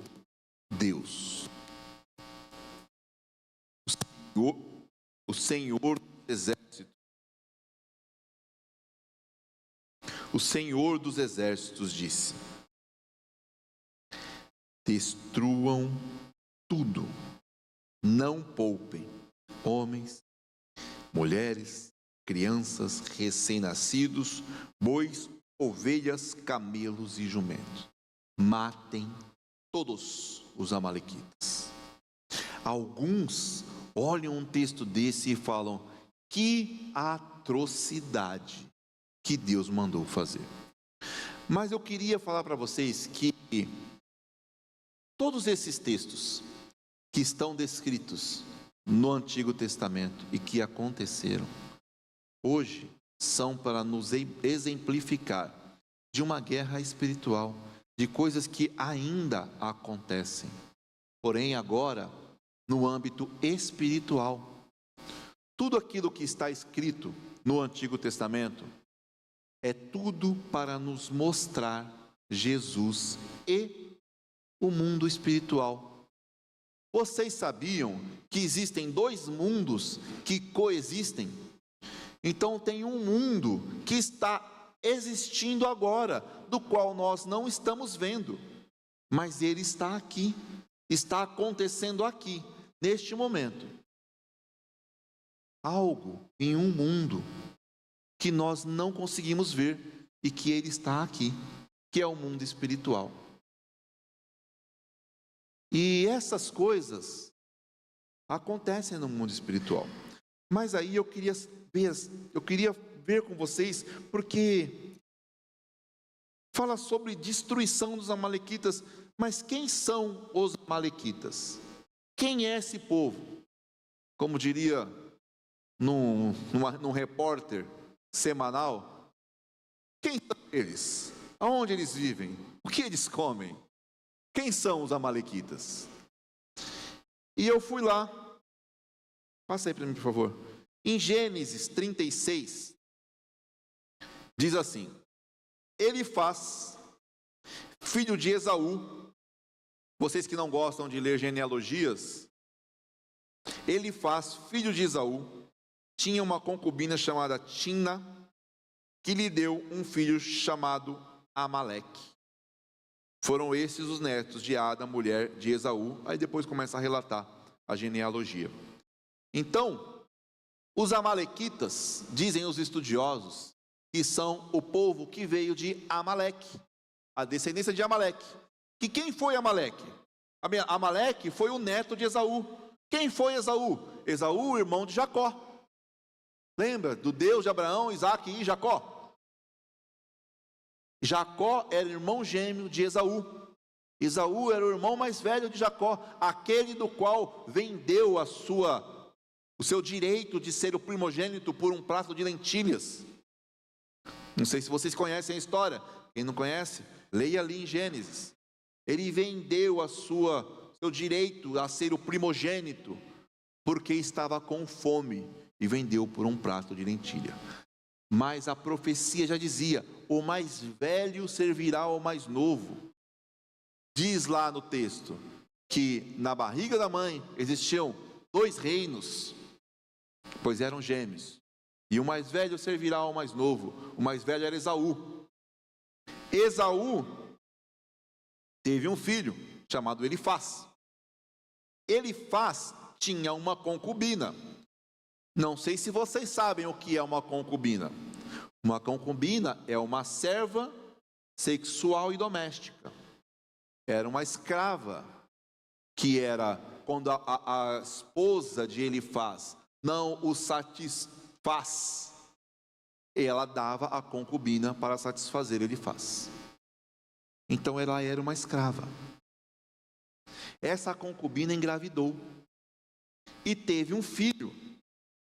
Deus. O Senhor dos Exércitos. O Senhor dos Exércitos disse: destruam tudo, não poupem homens, mulheres, crianças, recém-nascidos, bois, ovelhas, camelos e jumentos. Matem todos os amalequitas. Alguns olham um texto desse e falam: que atrocidade que Deus mandou fazer. Mas eu queria falar para vocês que todos esses textos que estão descritos no Antigo Testamento e que aconteceram, hoje são para nos exemplificar de uma guerra espiritual, de coisas que ainda acontecem, porém agora no âmbito espiritual. Tudo aquilo que está escrito no Antigo Testamento é tudo para nos mostrar Jesus e o mundo espiritual. Vocês sabiam que existem dois mundos que coexistem? Então tem um mundo que está existindo agora, do qual nós não estamos vendo, mas ele está aqui, está acontecendo aqui, neste momento. Algo em um mundo que nós não conseguimos ver e que ele está aqui, que é o mundo espiritual. E essas coisas acontecem no mundo espiritual. Mas aí eu queria ver com vocês, porque fala sobre destruição dos amalequitas. Mas quem são os amalequitas? Quem é esse povo? Como diria num repórter semanal, quem são eles? Aonde eles vivem? O que eles comem? Quem são os amalequitas? E eu fui lá, passa aí para mim, por favor. Em Gênesis 36, diz assim: Elifaz, filho de Esaú. Vocês que não gostam de ler genealogias, Elifaz, filho de Esaú, tinha uma concubina chamada Tina, que lhe deu um filho chamado Amaleque. Foram esses os netos de Ada, mulher de Esaú. Aí depois começa a relatar a genealogia. Então, os amalequitas, dizem os estudiosos, que são o povo que veio de Amaleque, a descendência de Amaleque. E quem foi Amaleque? Amaleque foi o neto de Esaú. Quem foi Esaú? Esaú, irmão de Jacó. Lembra do Deus de Abraão, Isaque e Jacó? Jacó era irmão gêmeo de Esaú. Esaú era o irmão mais velho de Jacó, aquele do qual vendeu o seu direito de ser o primogênito por um prato de lentilhas. Não sei se vocês conhecem a história. Quem não conhece, leia ali em Gênesis. Ele vendeu seu direito a ser o primogênito porque estava com fome e vendeu por um prato de lentilha. Mas a profecia já dizia: o mais velho servirá ao mais novo. Diz lá no texto que na barriga da mãe existiam 2 reinos, pois eram gêmeos, e o mais velho servirá ao mais novo. O mais velho era Esaú. Esaú teve um filho chamado Elifaz. Elifaz tinha uma concubina. Não sei se vocês sabem o que é uma concubina. Uma concubina é uma serva sexual e doméstica. Era uma escrava, que era quando a esposa de Elifaz não o satisfaz, ela dava a concubina para satisfazer Elifaz. Então ela era uma escrava. Essa concubina engravidou e teve um filho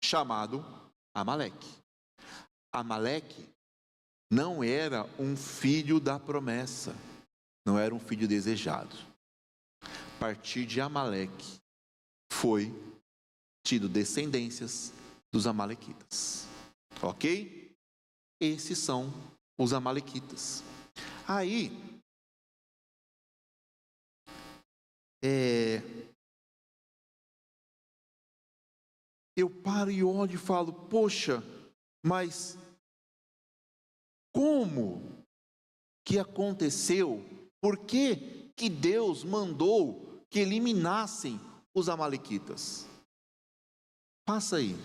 chamado Amaleque. Amaleque não era um filho da promessa, não era um filho desejado. A partir de Amaleque foi tido descendências dos amalequitas. Ok? Esses são os amalequitas. Aí, eu paro e olho e falo, poxa, mas como que aconteceu? Por que que Deus mandou que eliminassem os amalequitas? Passa aí.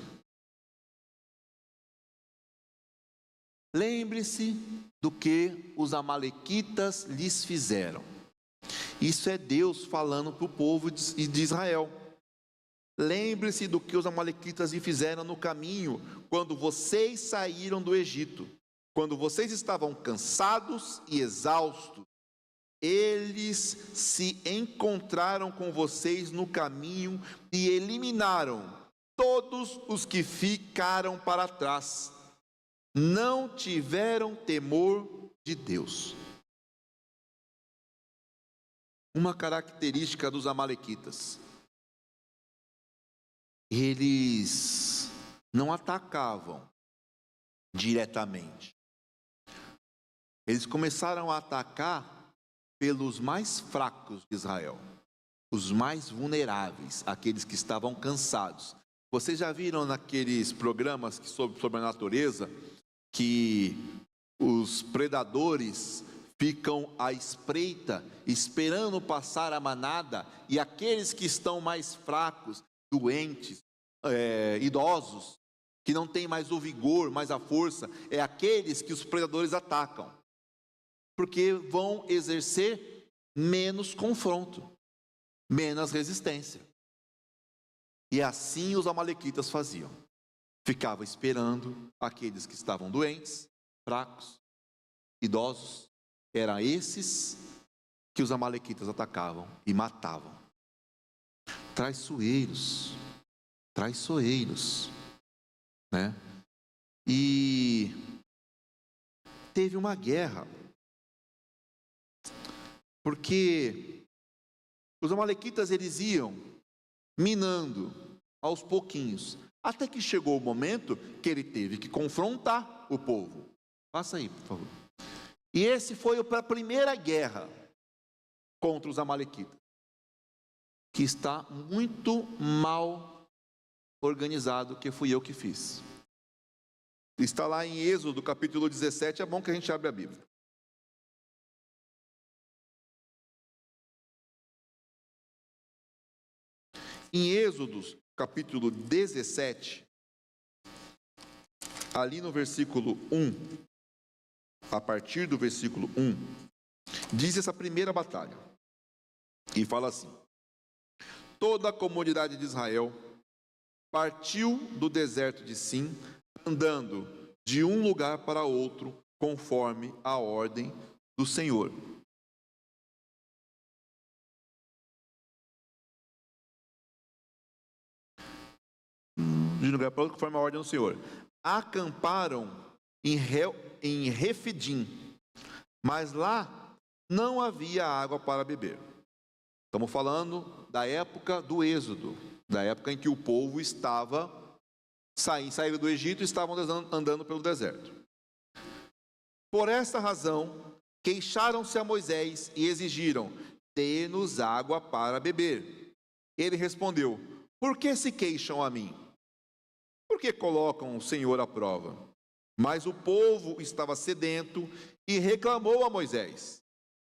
Lembre-se do que os amalequitas lhes fizeram. Isso é Deus falando para o povo de Israel. Lembre-se do que os amalequitas lhe fizeram no caminho, quando vocês saíram do Egito. Quando vocês estavam cansados e exaustos, eles se encontraram com vocês no caminho e eliminaram todos os que ficaram para trás. Não tiveram temor de Deus. Uma característica dos amalequitas: eles não atacavam diretamente. Eles começaram a atacar pelos mais fracos de Israel, os mais vulneráveis, aqueles que estavam cansados. Vocês já viram naqueles programas sobre a natureza que os predadores ficam à espreita, esperando passar a manada, e aqueles que estão mais fracos, doentes, idosos, que não têm mais o vigor, mais a força, é aqueles que os predadores atacam, porque vão exercer menos confronto, menos resistência. E assim os amalequitas faziam. Ficavam esperando aqueles que estavam doentes, fracos, idosos. Eram esses que os amalequitas atacavam e matavam. Traiçoeiros, né? E teve uma guerra, porque os amalequitas eles iam minando aos pouquinhos, até que chegou o momento que ele teve que confrontar o povo. Passa aí, por favor. E esse foi a primeira guerra contra os amalequitas, que está muito mal organizado, que fui eu que fiz. Está lá em Êxodo, capítulo 17, é bom que a gente abre a Bíblia. Em Êxodo, capítulo 17, ali no versículo 1, a partir do versículo 1, diz essa primeira batalha, e fala assim: toda a comunidade de Israel partiu do deserto de Sim, andando de um lugar para outro, conforme a ordem do Senhor. De um lugar para outro, conforme a ordem do Senhor. Acamparam em Refidim, mas lá não havia água para beber. Estamos falando da época do Êxodo, da época em que o povo estava saíram do Egito e estavam andando pelo deserto. Por esta razão, queixaram-se a Moisés e exigiram: dê-nos água para beber. Ele respondeu: por que se queixam a mim? Por que colocam o Senhor à prova? Mas o povo estava sedento e reclamou a Moisés: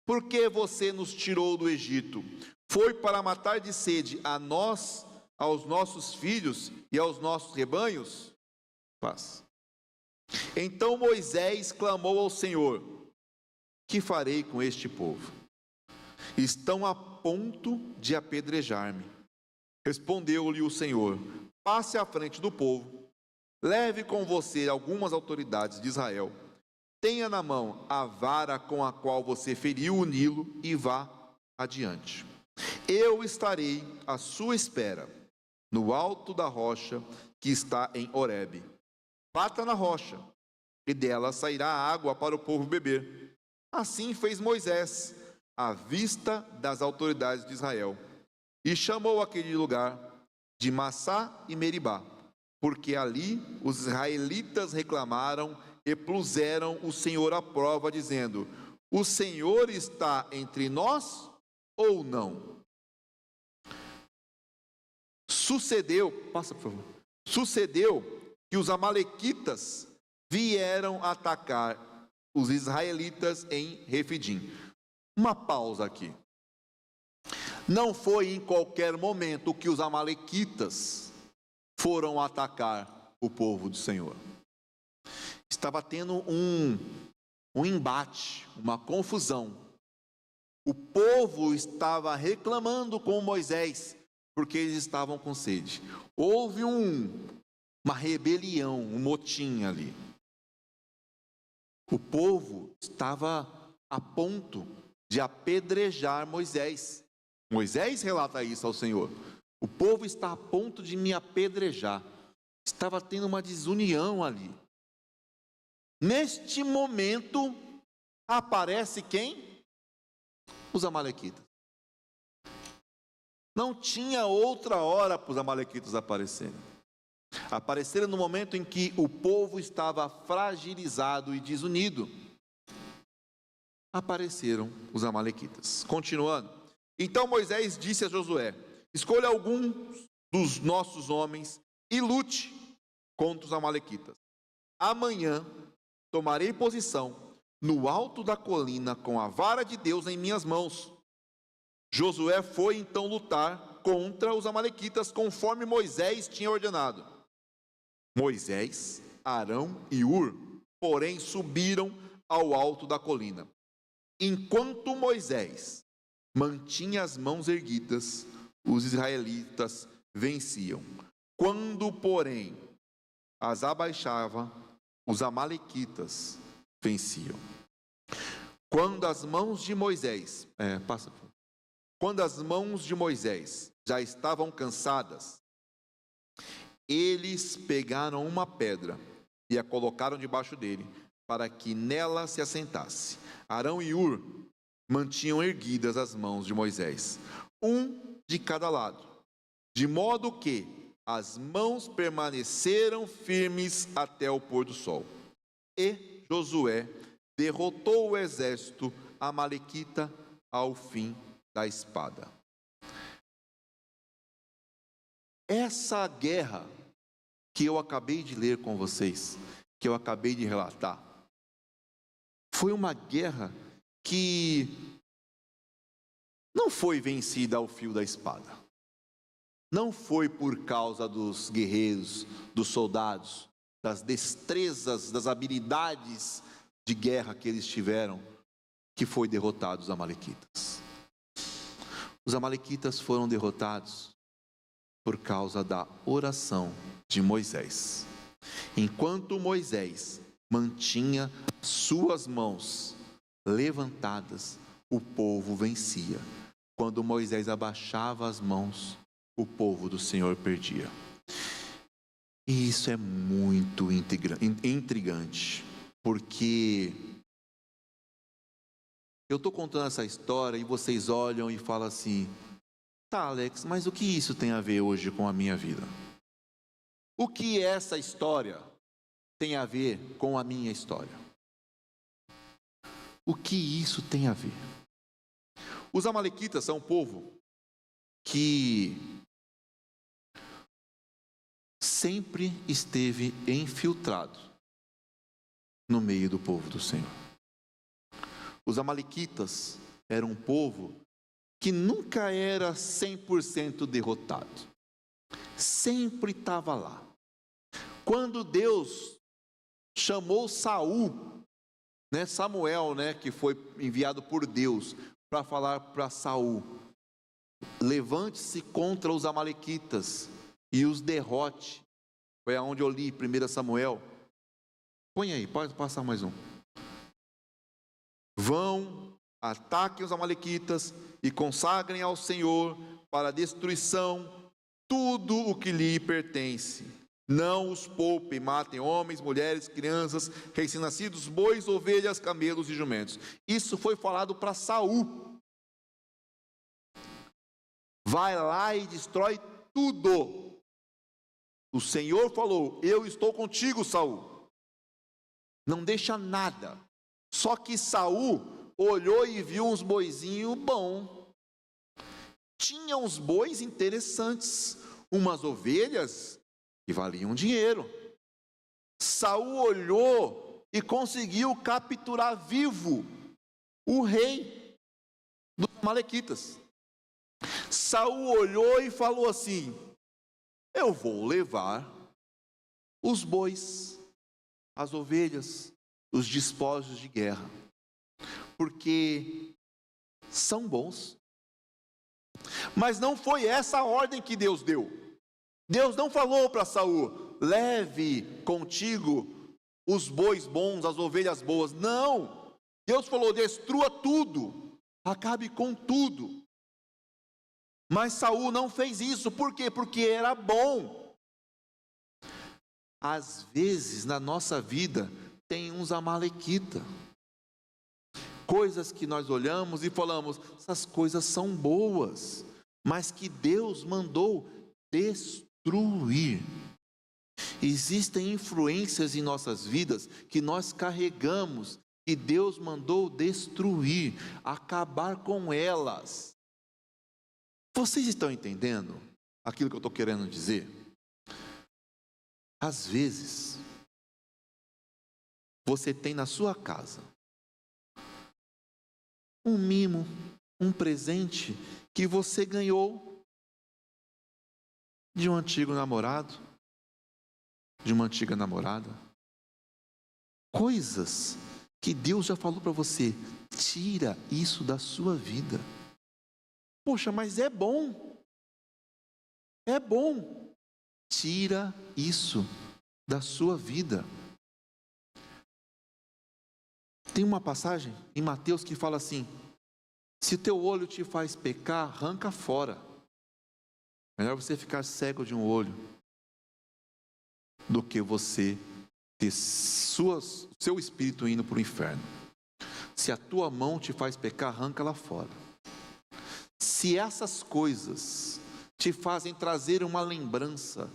por que você nos tirou do Egito? Foi para matar de sede a nós, aos nossos filhos e aos nossos rebanhos? Paz. Então Moisés clamou ao Senhor: que farei com este povo? Estão a ponto de apedrejar-me. Respondeu-lhe o Senhor: passe à frente do povo, leve com você algumas autoridades de Israel, tenha na mão a vara com a qual você feriu o Nilo e vá adiante. Eu estarei à sua espera, no alto da rocha que está em Horebe. Bata na rocha, e dela sairá água para o povo beber. Assim fez Moisés, à vista das autoridades de Israel, e chamou aquele lugar de Massá e Meribá, porque ali os israelitas reclamaram e puseram o Senhor à prova, dizendo: o Senhor está entre nós ou não? Sucedeu que os amalequitas vieram atacar os israelitas em Refidim. Uma pausa aqui. Não foi em qualquer momento que os amalequitas foram atacar o povo do Senhor. Estava tendo um embate, uma confusão. O povo estava reclamando com Moisés, porque eles estavam com sede. Houve uma rebelião, um motim ali. O povo estava a ponto de apedrejar Moisés. Moisés relata isso ao Senhor. O povo está a ponto de me apedrejar. Estava tendo uma desunião ali. Neste momento, aparece quem? Os amalequitas. Não tinha outra hora para os amalequitas aparecerem. Apareceram no momento em que o povo estava fragilizado e desunido. Apareceram os amalequitas. Continuando. Então Moisés disse a Josué: escolha alguns dos nossos homens e lute contra os amalequitas. Amanhã tomarei posição no alto da colina com a vara de Deus em minhas mãos. Josué foi então lutar contra os amalequitas conforme Moisés tinha ordenado. Moisés, Arão e Hur, porém, subiram ao alto da colina. Enquanto Moisés mantinha as mãos erguidas, os israelitas venciam. Quando, porém, as abaixava, os amalequitas venciam. Quando as mãos de Moisés já estavam cansadas, eles pegaram uma pedra e a colocaram debaixo dele, para que nela se assentasse. Arão e Hur mantinham erguidas as mãos de Moisés, um de cada lado, de modo que as mãos permaneceram firmes até o pôr do sol. E Josué derrotou o exército amalequita ao fim da espada. Essa guerra que eu acabei de ler com vocês, que eu acabei de relatar, foi uma guerra que não foi vencida ao fio da espada. Não foi por causa dos guerreiros, dos soldados, das destrezas, das habilidades de guerra que eles tiveram, que foi derrotado os amalequitas. Os amalequitas foram derrotados por causa da oração de Moisés. Enquanto Moisés mantinha suas mãos levantadas, o povo vencia. Quando Moisés abaixava as mãos, o povo do Senhor perdia. E isso é muito intrigante, porque eu estou contando essa história e vocês olham e falam assim: tá, Alex, mas o que isso tem a ver hoje com a minha vida? O que essa história tem a ver com a minha história? O que isso tem a ver? Os amalequitas são um povo que sempre esteve infiltrado no meio do povo do Senhor. Os amalequitas eram um povo que nunca era 100% derrotado. Sempre estava lá. Quando Deus chamou Saul, Samuel, que foi enviado por Deus para falar para Saul: levante-se contra os amalequitas e os derrote. Foi aonde eu li 1 Samuel. Põe aí, pode passar mais um. Vão, ataquem os amalequitas e consagrem ao Senhor para a destruição tudo o que lhe pertence. Não os poupem, matem homens, mulheres, crianças, recém-nascidos, bois, ovelhas, camelos e jumentos. Isso foi falado para Saul. Vai lá e destrói tudo. O Senhor falou: eu estou contigo, Saul. Não deixa nada. Só que Saul olhou e viu uns boizinhos bons. Tinha uns bois interessantes, umas ovelhas que valiam dinheiro. Saul olhou e conseguiu capturar vivo o rei dos amalequitas. Saul olhou e falou assim: eu vou levar os bois, as ovelhas, os despojos de guerra, porque são bons. Mas não foi essa a ordem que Deus deu. Deus não falou para Saul: leve contigo os bois bons, as ovelhas boas. Não, Deus falou: destrua tudo, acabe com tudo. Mas Saul não fez isso. Por quê? Porque era bom. Às vezes na nossa vida tem uns amalequitas, coisas que nós olhamos e falamos: essas coisas são boas, mas que Deus mandou destruir. Existem influências em nossas vidas que nós carregamos, que Deus mandou destruir, acabar com elas. Vocês estão entendendo aquilo que eu estou querendo dizer? Às vezes, você tem na sua casa um mimo, um presente que você ganhou de um antigo namorado, de uma antiga namorada. Coisas que Deus já falou para você: tira isso da sua vida. Poxa, mas é bom. É bom. Tira isso da sua vida. Tem uma passagem em Mateus que fala assim: se teu olho te faz pecar, arranca fora. Melhor você ficar cego de um olho do que você ter seu espírito indo para o inferno. Se a tua mão te faz pecar, arranca lá fora. Se essas coisas te fazem trazer uma lembrança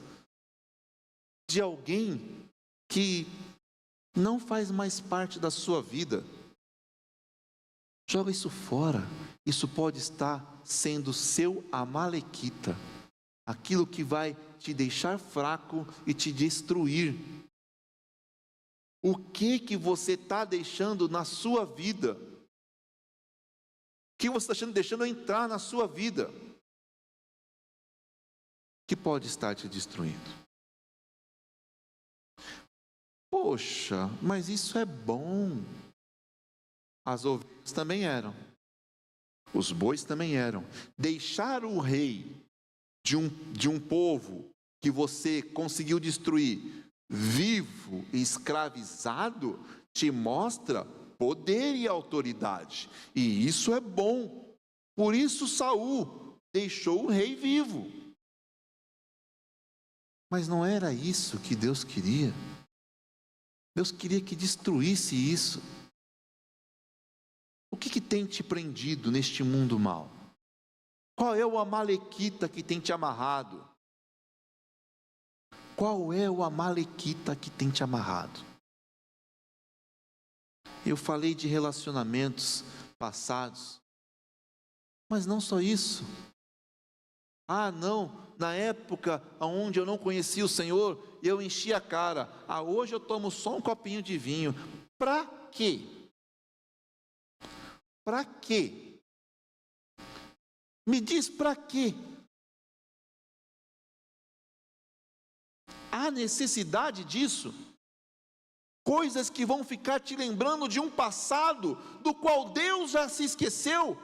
de alguém que não faz mais parte da sua vida, joga isso fora. Isso pode estar sendo seu amalequita, aquilo que vai te deixar fraco e te destruir. O que você está deixando na sua vida? O que você está deixando entrar na sua vida, que pode estar te destruindo? Poxa, mas isso é bom. As ovelhas também eram, os bois também eram. Deixar o rei de um povo que você conseguiu destruir vivo e escravizado te mostra poder e autoridade, e isso é bom. Por isso Saul deixou o rei vivo. Mas não era isso que Deus queria. Deus queria que destruísse isso. O que tem te prendido neste mundo mal? Qual é o amalequita que tem te amarrado? Qual é o amalequita que tem te amarrado? Eu falei de relacionamentos passados, mas não só isso. Ah, não, na época onde eu não conhecia o Senhor, eu enchi a cara. Ah, hoje eu tomo só um copinho de vinho. Para quê? Para quê? Me diz para quê? Há necessidade disso? Coisas que vão ficar te lembrando de um passado do qual Deus já se esqueceu,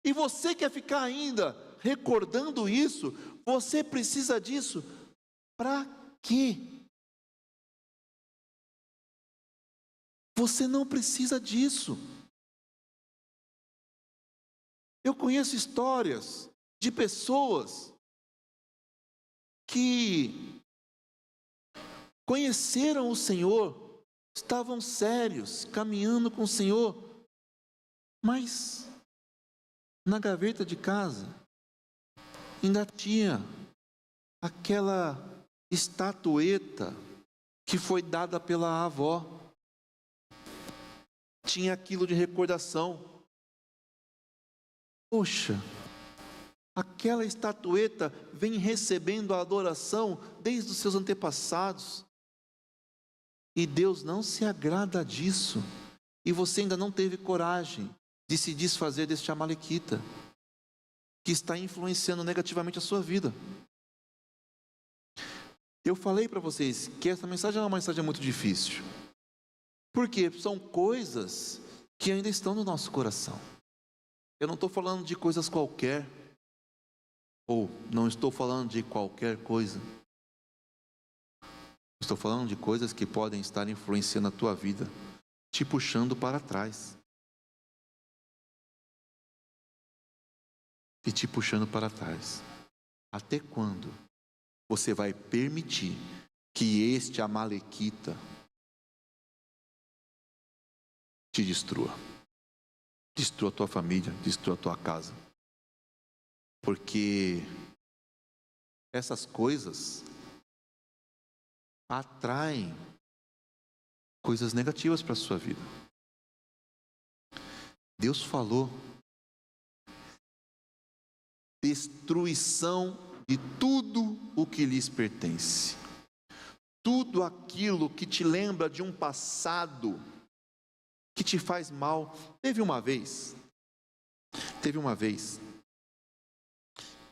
e você quer ficar ainda recordando isso? Você precisa disso para quê? Você não precisa disso. Eu conheço histórias de pessoas que conheceram o Senhor, estavam sérios, caminhando com o Senhor, mas na gaveta de casa ainda tinha aquela estatueta que foi dada pela avó. Tinha aquilo de recordação. Poxa, aquela estatueta vem recebendo a adoração desde os seus antepassados. E Deus não se agrada disso. E você ainda não teve coragem de se desfazer deste amalequita, que está influenciando negativamente a sua vida. Eu falei para vocês que essa mensagem é uma mensagem muito difícil. Porque são coisas que ainda estão no nosso coração. Eu não estou falando de coisas qualquer, ou não estou falando de qualquer coisa. Estou falando de coisas que podem estar influenciando a tua vida, te puxando para trás. E te puxando para trás. Até quando você vai permitir que este amalequita te destrua? Destrua a tua família, destrua a tua casa. Porque essas coisas atraem coisas negativas para a sua vida. Deus falou destruição de tudo o que lhes pertence. Tudo aquilo que te lembra de um passado que te faz mal. Teve uma vez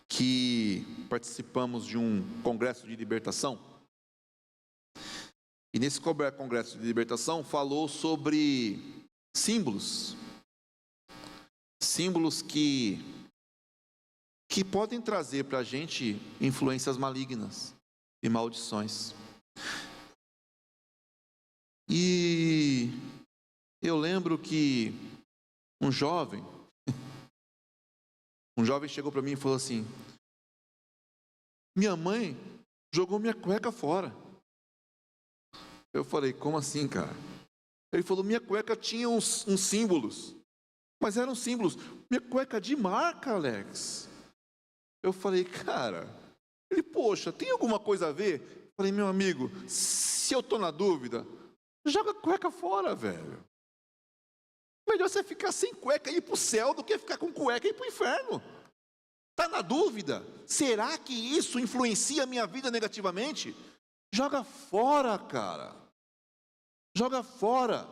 que participamos de um congresso de libertação. E nesse congresso de libertação falou sobre símbolos. Símbolos que podem trazer para a gente influências malignas e maldições. E eu lembro que um jovem chegou para mim e falou assim: minha mãe jogou minha cueca fora. Eu falei: como assim, cara? Ele falou: minha cueca tinha uns símbolos, mas eram símbolos. Minha cueca de marca, Alex. Eu falei: cara. Ele: poxa, tem alguma coisa a ver? Eu falei: meu amigo, se eu estou na dúvida, joga a cueca fora, velho. Melhor você ficar sem cueca e ir para o céu do que ficar com cueca e ir para o inferno. Está na dúvida? Será que isso influencia a minha vida negativamente? Joga fora, cara. Joga fora.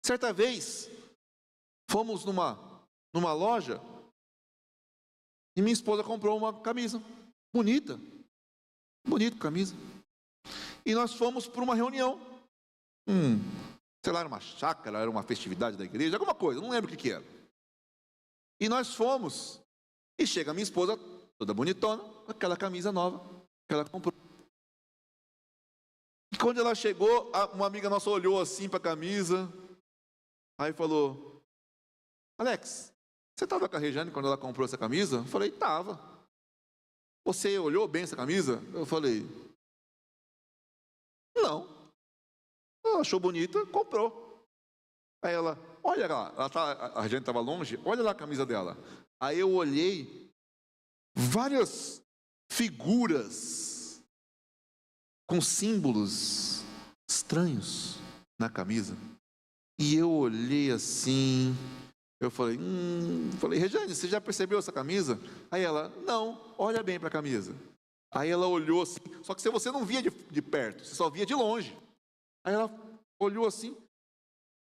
Certa vez, fomos numa loja e minha esposa comprou uma camisa bonita. Bonita camisa. E nós fomos para uma reunião. Sei lá, era uma chácara, era uma festividade da igreja, alguma coisa, não lembro o que era. E nós fomos, e chega a minha esposa, toda bonitona, com aquela camisa nova que ela comprou. E quando ela chegou, uma amiga nossa olhou assim para a camisa, aí falou: Alex, você estava com a Regiane quando ela comprou essa camisa? Eu falei: estava. Você olhou bem essa camisa? Eu falei: não. Ela achou bonita, comprou. Aí ela: olha lá, a Regiane estava longe, olha lá a camisa dela. Aí eu olhei, várias figuras com símbolos estranhos na camisa. E eu olhei assim, eu falei: Regiane, você já percebeu essa camisa? Aí ela: não, olha bem para a camisa. Aí ela olhou assim, só que você não via de perto, você só via de longe. Aí ela olhou assim: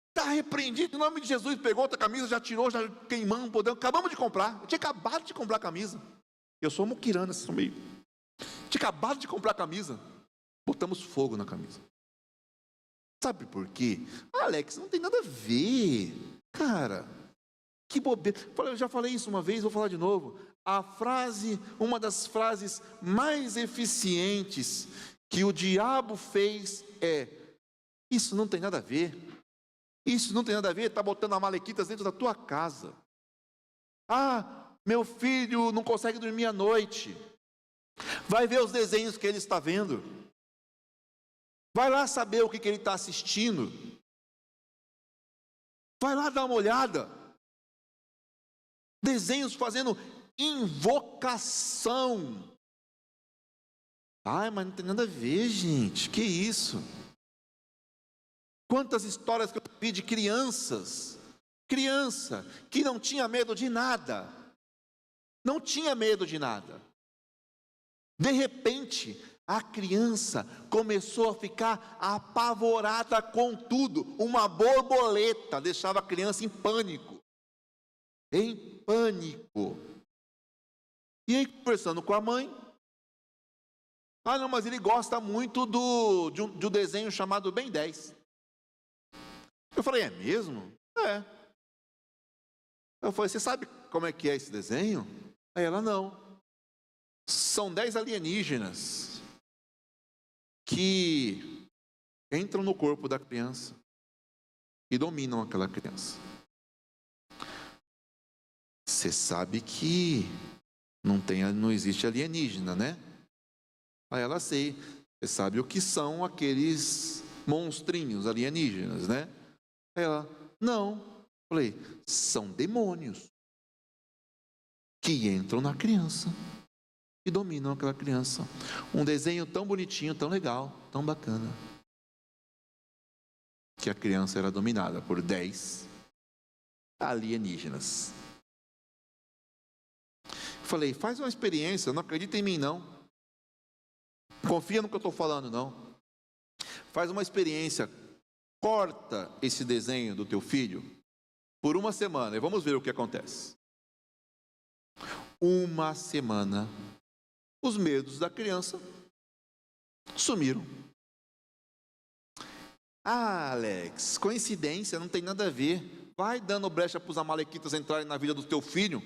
está repreendido, em nome de Jesus. Pegou outra camisa, já tirou, já queimamos, podemos. Acabamos de comprar, eu tinha acabado de comprar a camisa. Eu sou muquirana, sou meio. Tinha acabado de comprar a camisa. Botamos fogo na camisa. Sabe por quê? Alex, não tem nada a ver. Cara, que bobeira. Eu já falei isso uma vez, vou falar de novo. Uma das frases mais eficientes que o diabo fez é: isso não tem nada a ver. Isso não tem nada a ver, está botando amalequitas dentro da tua casa. Ah, meu filho não consegue dormir à noite. Vai ver os desenhos que ele está vendo. Vai lá saber o que ele está assistindo. Vai lá dar uma olhada. Desenhos fazendo invocação. Ai, mas não tem nada a ver, gente. Que isso? Quantas histórias que eu vi de criança que não tinha medo de nada. Não tinha medo de nada. De repente, a criança começou a ficar apavorada com tudo. Uma borboleta deixava a criança em pânico. Em pânico. E aí, conversando com a mãe, ah, não, mas ele gosta muito de um desenho chamado Ben 10. Eu falei, é mesmo? É. Eu falei, você sabe como é que é esse desenho? Aí ela, não. São 10 alienígenas que entram no corpo da criança e dominam aquela criança. Você sabe que não existe alienígena, né? Aí ela, sei. Você sabe o que são aqueles monstrinhos alienígenas, né? Aí ela, não. Falei, são demônios que entram na criança e dominam aquela criança. Um desenho tão bonitinho, tão legal, tão bacana, que a criança era dominada por 10 alienígenas. Falei, faz uma experiência, não acredita em mim não. Confia no que eu estou falando não. Faz uma experiência, corta esse desenho do teu filho por uma semana e vamos ver o que acontece. Uma semana, os medos da criança sumiram. Ah, Alex, coincidência, não tem nada a ver. Vai dando brecha para os amalequitas entrarem na vida do teu filho.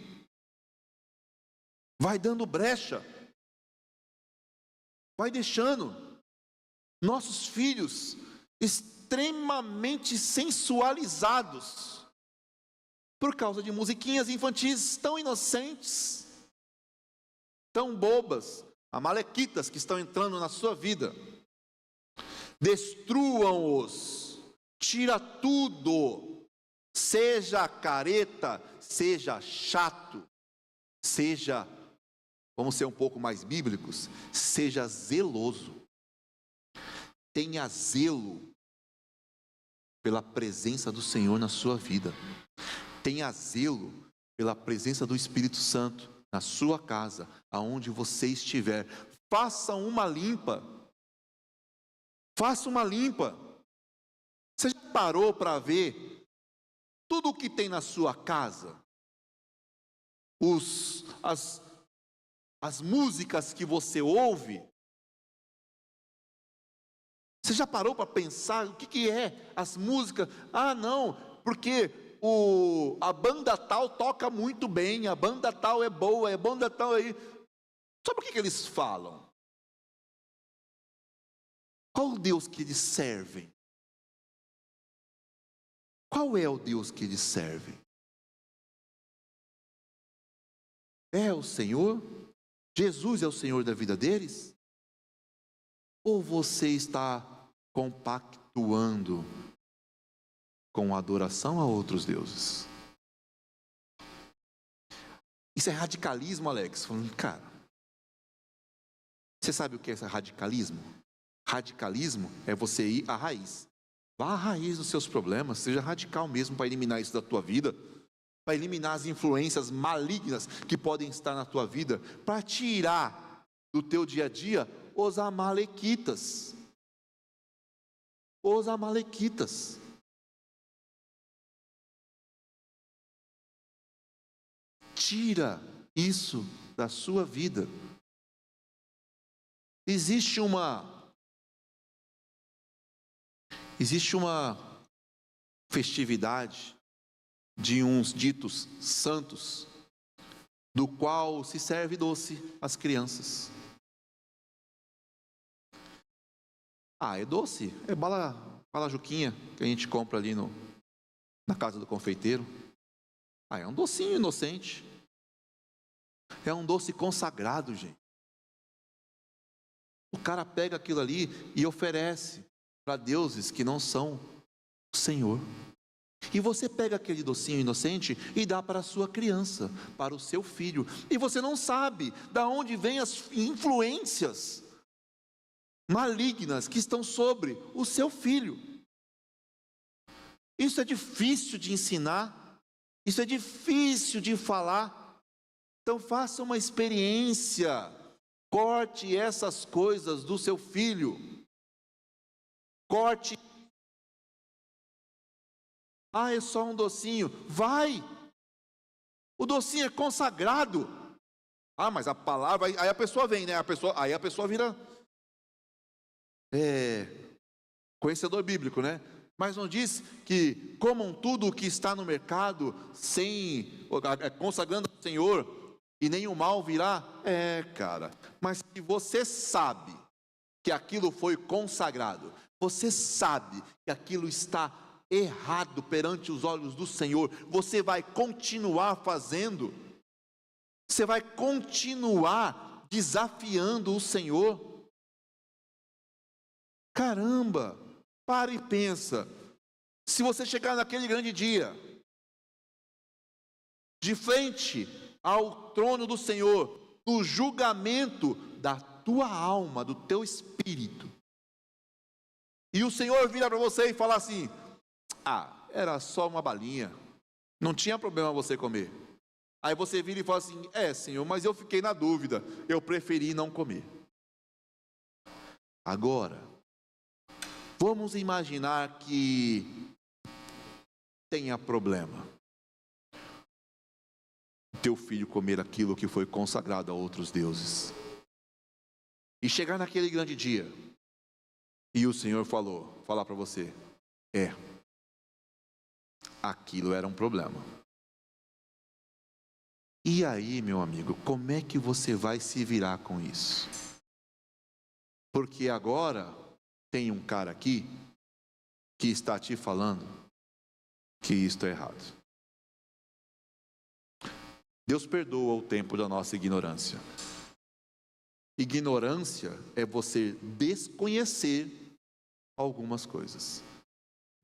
Vai dando brecha. Vai deixando nossos filhos extremamente sensualizados por causa de musiquinhas infantis tão inocentes, tão bobas, amalequitas que estão entrando na sua vida. Destruam-os, tira tudo, seja careta, seja chato, seja, vamos ser um pouco mais bíblicos, seja zeloso, tenha zelo pela presença do Senhor na sua vida, tenha zelo pela presença do Espírito Santo na sua casa, aonde você estiver. Faça uma limpa. Faça uma limpa. Você já parou para ver tudo o que tem na sua casa? As músicas que você ouve? Você já parou para pensar o que é as músicas? Ah, não, porque a banda tal toca muito bem, a banda tal é boa, a banda tal aí. Sabe o que eles falam? Qual o Deus que eles servem? Qual é o Deus que eles servem? É o Senhor? Jesus é o Senhor da vida deles? Ou você está compactuando com a adoração a outros deuses? Isso é radicalismo, Alex. Falando, cara, você sabe o que é esse radicalismo? Radicalismo é você ir à raiz. Vá à raiz dos seus problemas, seja radical mesmo para eliminar isso da tua vida, para eliminar as influências malignas que podem estar na tua vida, para tirar do teu dia a dia os amalequitas. Os amalequitas. Tira isso da sua vida. Existe uma festividade de uns ditos santos, do qual se serve doce às crianças. Ah, é doce? É bala juquinha que a gente compra ali na casa do confeiteiro. Ah, é um docinho inocente. É um doce consagrado, gente. O cara pega aquilo ali e oferece para deuses que não são o Senhor. E você pega aquele docinho inocente e dá para a sua criança, para o seu filho. E você não sabe de onde vêm as influências malignas que estão sobre o seu filho. Isso é difícil de ensinar, isso é difícil de falar. Então faça uma experiência, corte essas coisas do seu filho, corte. Ah, é só um docinho. Vai! O docinho é consagrado. Ah, mas a palavra, aí a pessoa vem, né? Aí a pessoa vira conhecedor bíblico, né? Mas não diz que comam tudo o que está no mercado, consagrando ao Senhor, e nenhum mal virá? Cara, mas se você sabe que aquilo foi consagrado, você sabe que aquilo está errado perante os olhos do Senhor, você vai continuar fazendo, você vai continuar desafiando o Senhor. Caramba, para e pensa, se você chegar naquele grande dia, de frente ao trono do Senhor, no julgamento da tua alma, do teu espírito, e o Senhor vira para você e fala assim: era só uma balinha, não tinha problema você comer. Aí você vira e fala assim: Senhor, mas eu fiquei na dúvida, eu preferi não comer. Agora, vamos imaginar que tenha problema teu filho comer aquilo que foi consagrado a outros deuses, e chegar naquele grande dia, e o Senhor falar para você: aquilo era um problema. E aí, meu amigo, como é que você vai se virar com isso? Porque agora tem um cara aqui que está te falando que isto é errado. Deus perdoa o tempo da nossa ignorância. Ignorância é você desconhecer algumas coisas.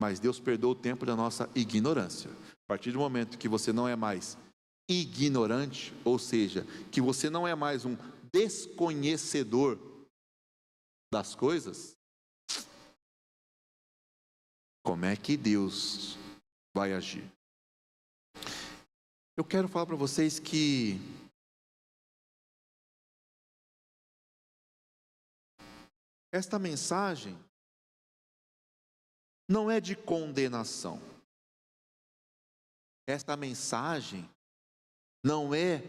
Mas Deus perdoa o tempo da nossa ignorância. A partir do momento que você não é mais ignorante, ou seja, que você não é mais um desconhecedor das coisas, como é que Deus vai agir? Eu quero falar para vocês que esta mensagem não é de condenação. Esta mensagem não é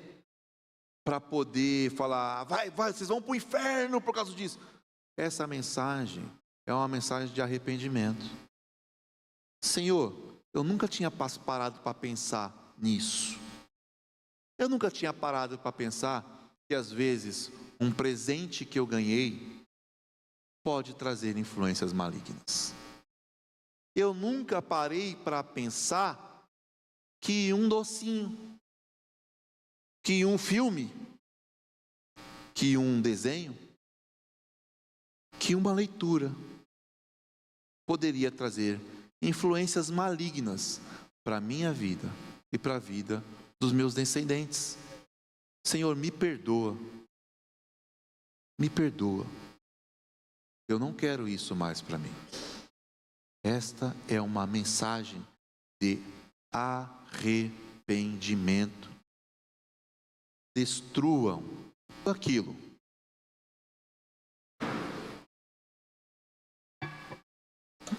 para poder falar: vai, vocês vão para o inferno por causa disso. Essa mensagem é uma mensagem de arrependimento. Senhor, eu nunca tinha parado para pensar nisso. Eu nunca tinha parado para pensar que às vezes um presente que eu ganhei pode trazer influências malignas. Eu nunca parei para pensar que um docinho, que um filme, que um desenho, que uma leitura poderia trazer influências malignas para a minha vida e para a vida dos meus descendentes. Senhor, me perdoa. Me perdoa. Eu não quero isso mais para mim. Esta é uma mensagem de arrependimento. Destruam aquilo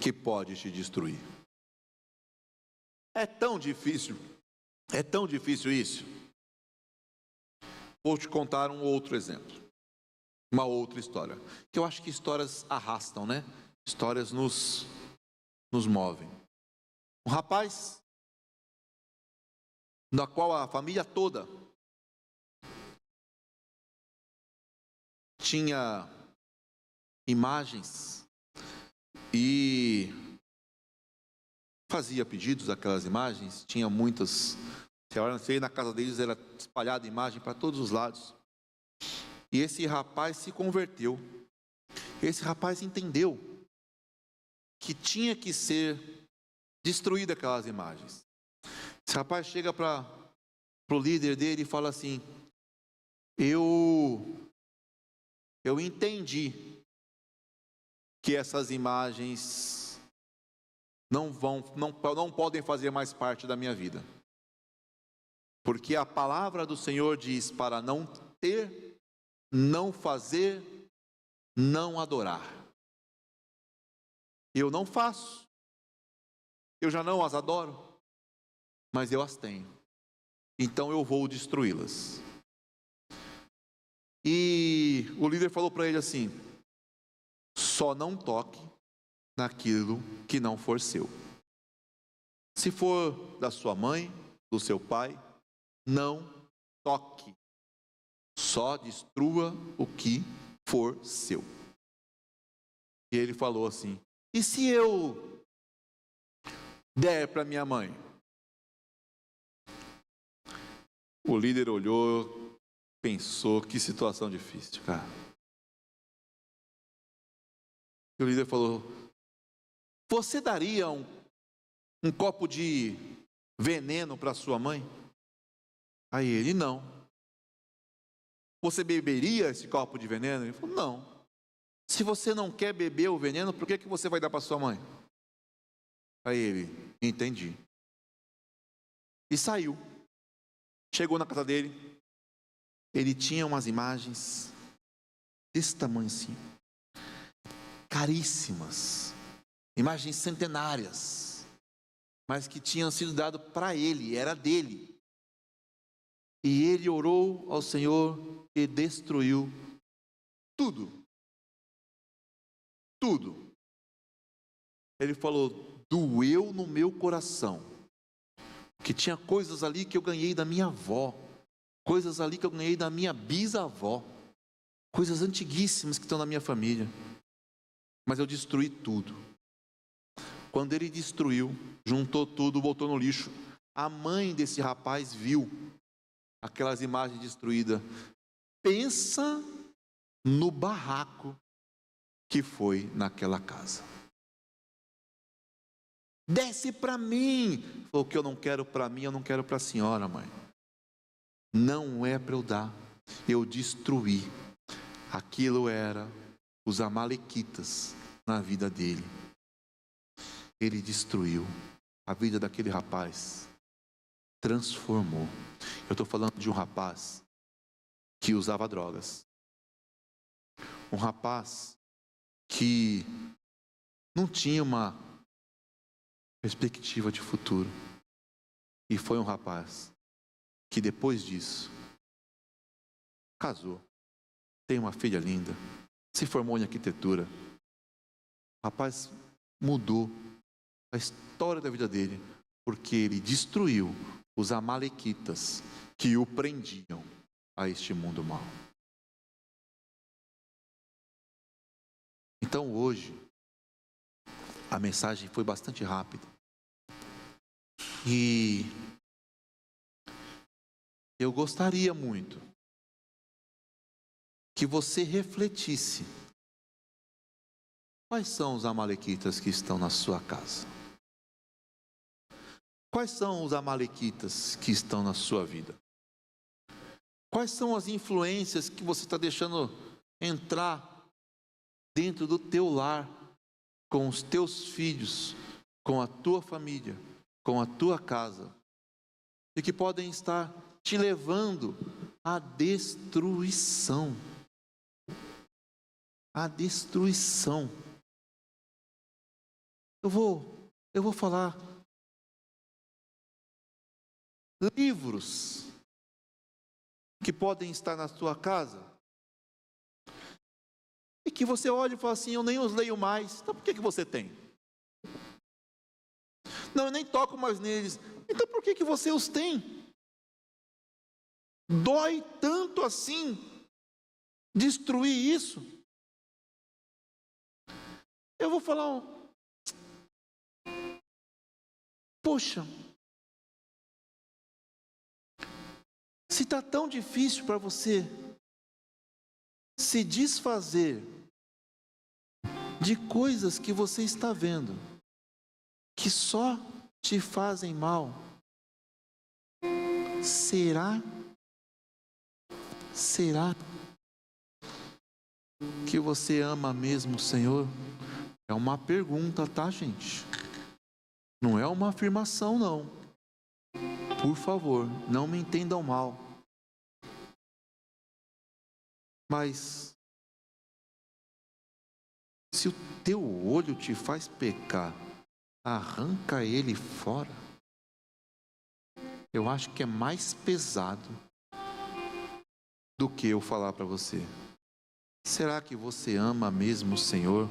que pode te destruir. É tão difícil isso. Vou te contar um outro exemplo, uma outra história, que eu acho que histórias arrastam, né? Histórias nos movem. Um rapaz, na qual a família toda tinha imagens e fazia pedidos daquelas imagens, tinha muitas Você ia na casa deles, era espalhada imagem para todos os lados. E esse rapaz se converteu. Esse rapaz entendeu que tinha que ser destruída aquelas imagens. Esse rapaz chega para o líder dele e fala assim: eu entendi que essas imagens não podem fazer mais parte da minha vida. Porque a palavra do Senhor diz para não ter, não fazer, não adorar. Eu não faço, eu já não as adoro, mas eu as tenho. Então eu vou destruí-las. E o líder falou para ele assim: só não toque naquilo que não for seu. Se for da sua mãe, do seu pai, não toque. Só destrua o que for seu. E ele falou assim: e se eu der para minha mãe? O líder olhou, pensou, que situação difícil, cara. E o líder falou: você daria um copo de veneno para sua mãe? Aí ele: não. Você beberia esse copo de veneno? Ele falou: não. Se você não quer beber o veneno, por que você vai dar para sua mãe? Aí ele: entendi. E saiu. Chegou na casa dele. Ele tinha umas imagens desse tamanho assim, caríssimas, imagens centenárias, mas que tinham sido dadas para ele, era dele. E ele orou ao Senhor e destruiu tudo. Tudo. Ele falou: doeu no meu coração, que tinha coisas ali que eu ganhei da minha avó, coisas ali que eu ganhei da minha bisavó, coisas antiguíssimas que estão na minha família, mas eu destruí tudo. Quando ele destruiu, juntou tudo, botou no lixo. A mãe desse rapaz viu aquelas imagens destruídas. Pensa no barraco que foi naquela casa. Desce para mim. Falou: o que eu não quero para mim, eu não quero para a senhora, mãe. Não é para eu dar. Eu destruí. Aquilo era os amalequitas na vida dele. Ele destruiu a vida daquele rapaz, transformou. Eu estou falando de um rapaz que usava drogas, um rapaz que não tinha uma perspectiva de futuro, e foi um rapaz que depois disso casou, tem uma filha linda, se formou em arquitetura. O rapaz mudou a história da vida dele, porque ele destruiu os amalequitas que o prendiam a este mundo mau. Então hoje, a mensagem foi bastante rápida. E eu gostaria muito que você refletisse: quais são os amalequitas que estão na sua casa? Quais são os amalequitas que estão na sua vida? Quais são as influências que você está deixando entrar dentro do teu lar, com os teus filhos, com a tua família, com a tua casa, e que podem estar te levando à destruição? A destruição. Eu vou falar livros que podem estar na sua casa e que você olha e fala assim: eu nem os leio mais. Então por que você tem? Não, eu nem toco mais neles. Então por que você os tem? Dói tanto assim destruir isso? Eu vou falar poxa, Se está tão difícil para você se desfazer de coisas que você está vendo, que só te fazem mal, será que você ama mesmo o Senhor? É uma pergunta, tá, gente? Não é uma afirmação, não. Por favor, não me entendam mal. Mas se o teu olho te faz pecar, arranca ele fora. Eu acho que é mais pesado do que eu falar para você. Será que você ama mesmo o Senhor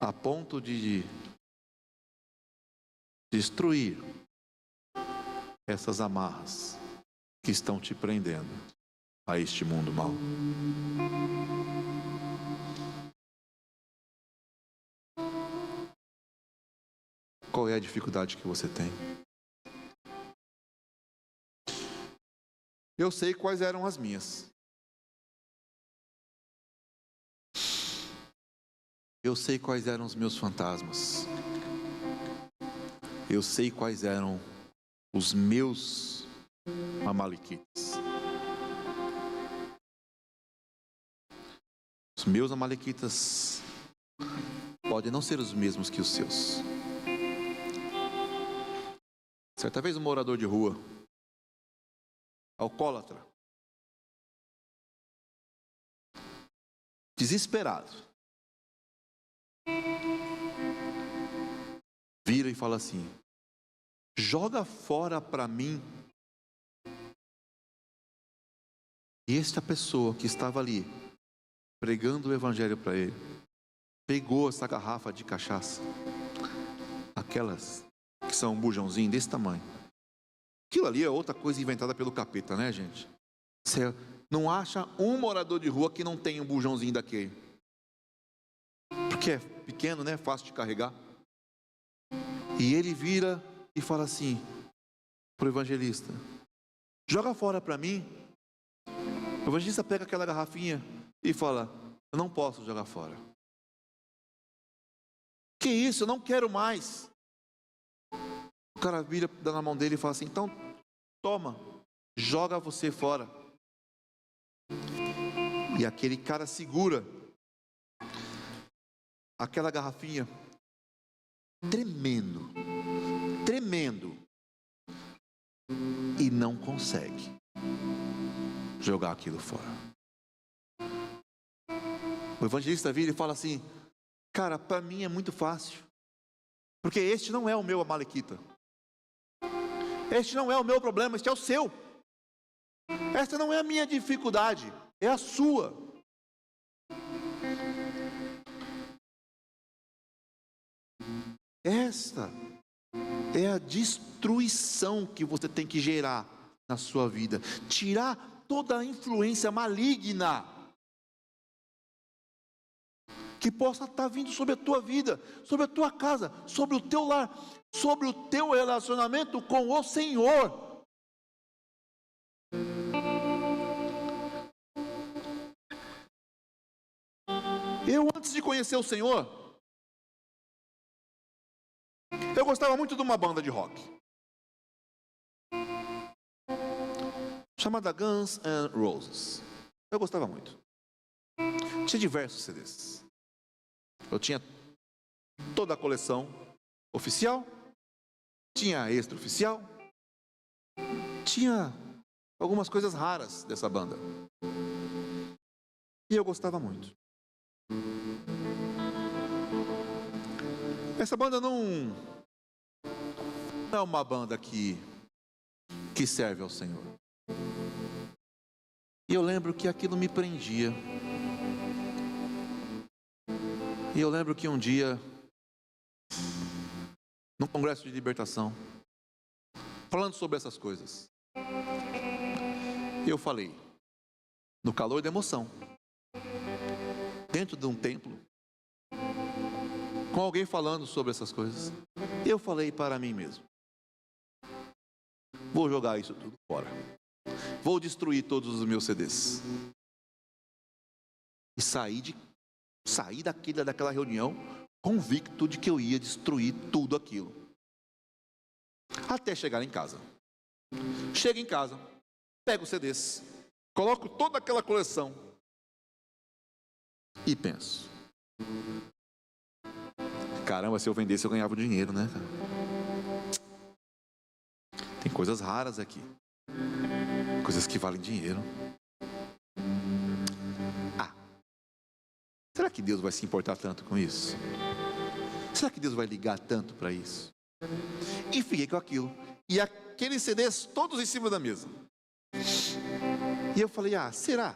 a ponto de destruir essas amarras que estão te prendendo a este mundo mau? Qual é a dificuldade que você tem? Eu sei quais eram as minhas. Eu sei quais eram os meus fantasmas. Eu sei quais eram os meus amalequitas. Os meus amalequitas podem não ser os mesmos que os seus. Certa vez um morador de rua, alcoólatra, desesperado, vira e fala assim: joga fora para mim. E esta pessoa que estava ali, pregando o evangelho para ele, pegou essa garrafa de cachaça, aquelas que são um bujãozinho desse tamanho. Aquilo ali é outra coisa inventada pelo capeta, né, gente? Você não acha um morador de rua que não tem um bujãozinho daquele. Porque é pequeno, né? Fácil de carregar. E ele vira e fala assim para o evangelista: joga fora para mim. O evangelista pega aquela garrafinha e fala: eu não posso jogar fora. Que isso? Eu não quero mais. O cara vira, dá na mão dele e fala assim: então toma, joga você fora. E aquele cara segura aquela garrafinha, tremendo, e não consegue jogar aquilo fora. O evangelista vira e fala assim: cara, para mim é muito fácil, porque este não é o meu amalequita, este não é o meu problema, este é o seu. Esta não é a minha dificuldade, é a sua. Esta é a destruição que você tem que gerar na sua vida. Tirar toda a influência maligna que possa estar vindo sobre a tua vida, sobre a tua casa, sobre o teu lar, sobre o teu relacionamento com o Senhor. Eu, antes de conhecer o Senhor, eu gostava muito de uma banda de rock chamada Guns N' Roses. Eu gostava muito. Tinha diversos CDs. Eu tinha toda a coleção oficial, tinha extra-oficial, tinha algumas coisas raras dessa banda. E eu gostava muito. Essa banda não é uma banda que serve ao Senhor. E eu lembro que aquilo me prendia. E eu lembro que um dia, num congresso de libertação, falando sobre essas coisas, eu falei, no calor da emoção, dentro de um templo, com alguém falando sobre essas coisas, eu falei para mim mesmo: vou jogar isso tudo fora. vou destruir todos os meus CDs. E saí daquela reunião convicto de que eu ia destruir tudo aquilo. Até chegar em casa. Chego em casa, pego os CDs, coloco toda aquela coleção e penso: caramba, se eu vendesse eu ganhava dinheiro, né? Tem coisas raras aqui, coisas que valem dinheiro. Será que Deus vai se importar tanto com isso? Será que Deus vai ligar tanto para isso? E fiquei com aquilo. E aqueles CDs todos em cima da mesa. E eu falei: será?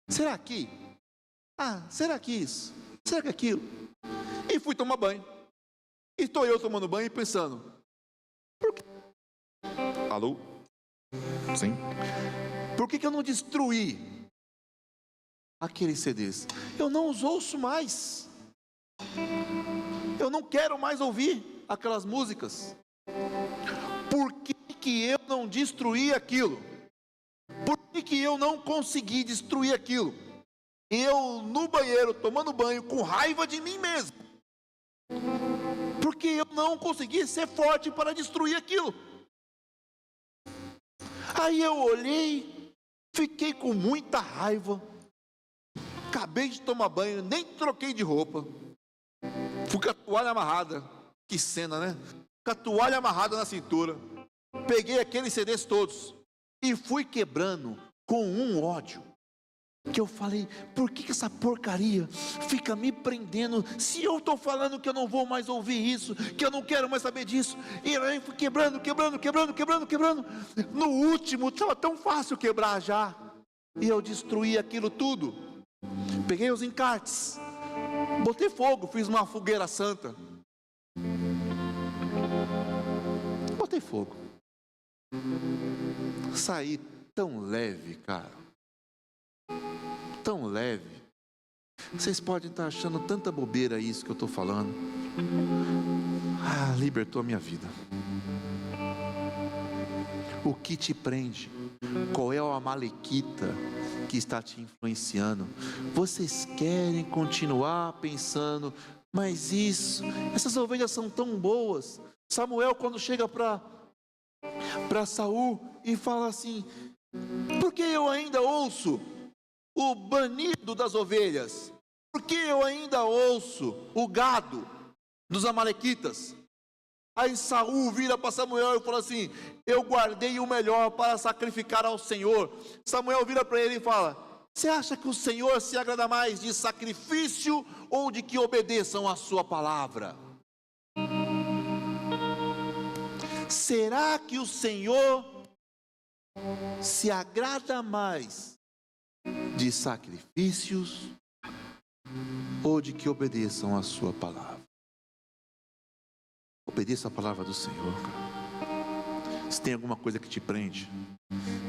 Será que? Será que isso? Será que aquilo? E fui tomar banho. E estou eu tomando banho e pensando: por que? Alô? Sim? Por que eu não destruí aqueles CDs? Eu não os ouço mais. Eu não quero mais ouvir aquelas músicas. Por que eu não destruí aquilo? Por que eu não consegui destruir aquilo? Eu no banheiro, tomando banho, com raiva de mim mesmo. Porque eu não consegui ser forte para destruir aquilo. Aí eu olhei, fiquei com muita raiva. Acabei de tomar banho, nem troquei de roupa. Fui com a toalha amarrada. Que cena, né? Com a toalha amarrada na cintura. Peguei aqueles CDs todos e fui quebrando com um ódio. Que eu falei: por que essa porcaria fica me prendendo? Se eu estou falando que eu não vou mais ouvir isso, que eu não quero mais saber disso. E aí fui quebrando. No último, estava tão fácil quebrar já. E eu destruí aquilo tudo. Peguei os encartes, botei fogo, fiz uma fogueira santa. Botei fogo. Saí tão leve, cara. Tão leve. Vocês podem estar achando tanta bobeira isso que eu estou falando. Libertou a minha vida. O que te prende? Qual é o amalequita que está te influenciando? Vocês querem continuar pensando: mas essas ovelhas são tão boas. Samuel, quando chega para Saul e fala assim: por que eu ainda ouço o banido das ovelhas? Por que eu ainda ouço o gado dos amalequitas? Aí Saul vira para Samuel e fala assim: eu guardei o melhor para sacrificar ao Senhor. Samuel vira para ele e fala: você acha que o Senhor se agrada mais de sacrifício ou de que obedeçam a sua palavra? Será que o Senhor se agrada mais de sacrifícios ou de que obedeçam a sua palavra? Obedeça a palavra do Senhor, cara. Se tem alguma coisa que te prende,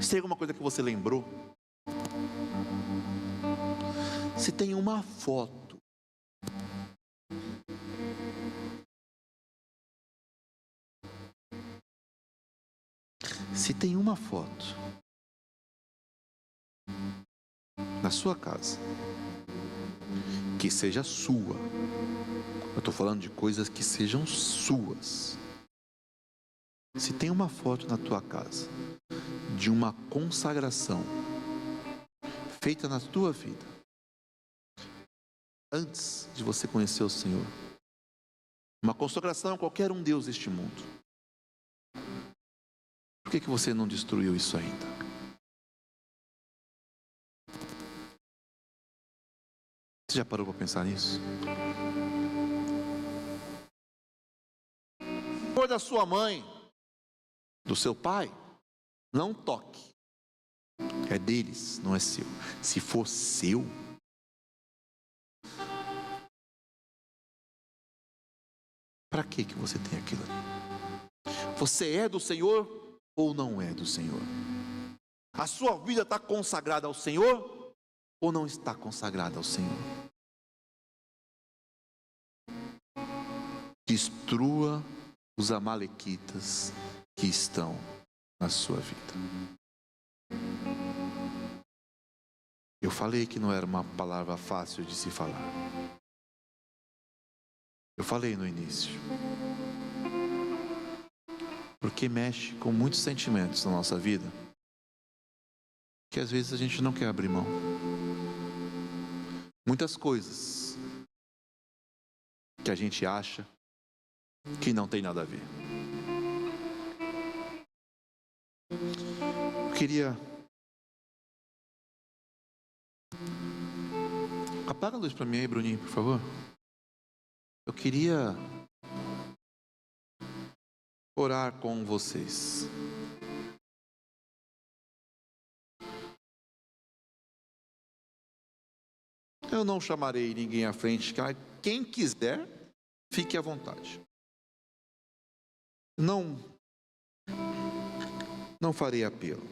se tem alguma coisa que você lembrou, se tem uma foto, se tem uma foto na sua casa que seja sua, eu estou falando de coisas que sejam suas. Se tem uma foto na tua casa de uma consagração feita na tua vida antes de você conhecer o Senhor, uma consagração a qualquer um Deus deste mundo, por que você não destruiu isso ainda? Você já parou para pensar nisso? Se for da sua mãe, do seu pai, não toque. É deles, não é seu. Se for seu, para que você tem aquilo ali? Você é do Senhor ou não é do Senhor? A sua vida está consagrada ao Senhor ou não está consagrada ao Senhor? Destrua os amalequitas que estão na sua vida. Eu falei que não era uma palavra fácil de se falar. Eu falei no início. Porque mexe com muitos sentimentos na nossa vida, que às vezes a gente não quer abrir mão. Muitas coisas que a gente acha que não tem nada a ver. Eu queria... Apaga a luz para mim aí, Bruninho, por favor. Eu queria orar com vocês. Eu não chamarei ninguém à frente, quem quiser, fique à vontade. Não farei apelo.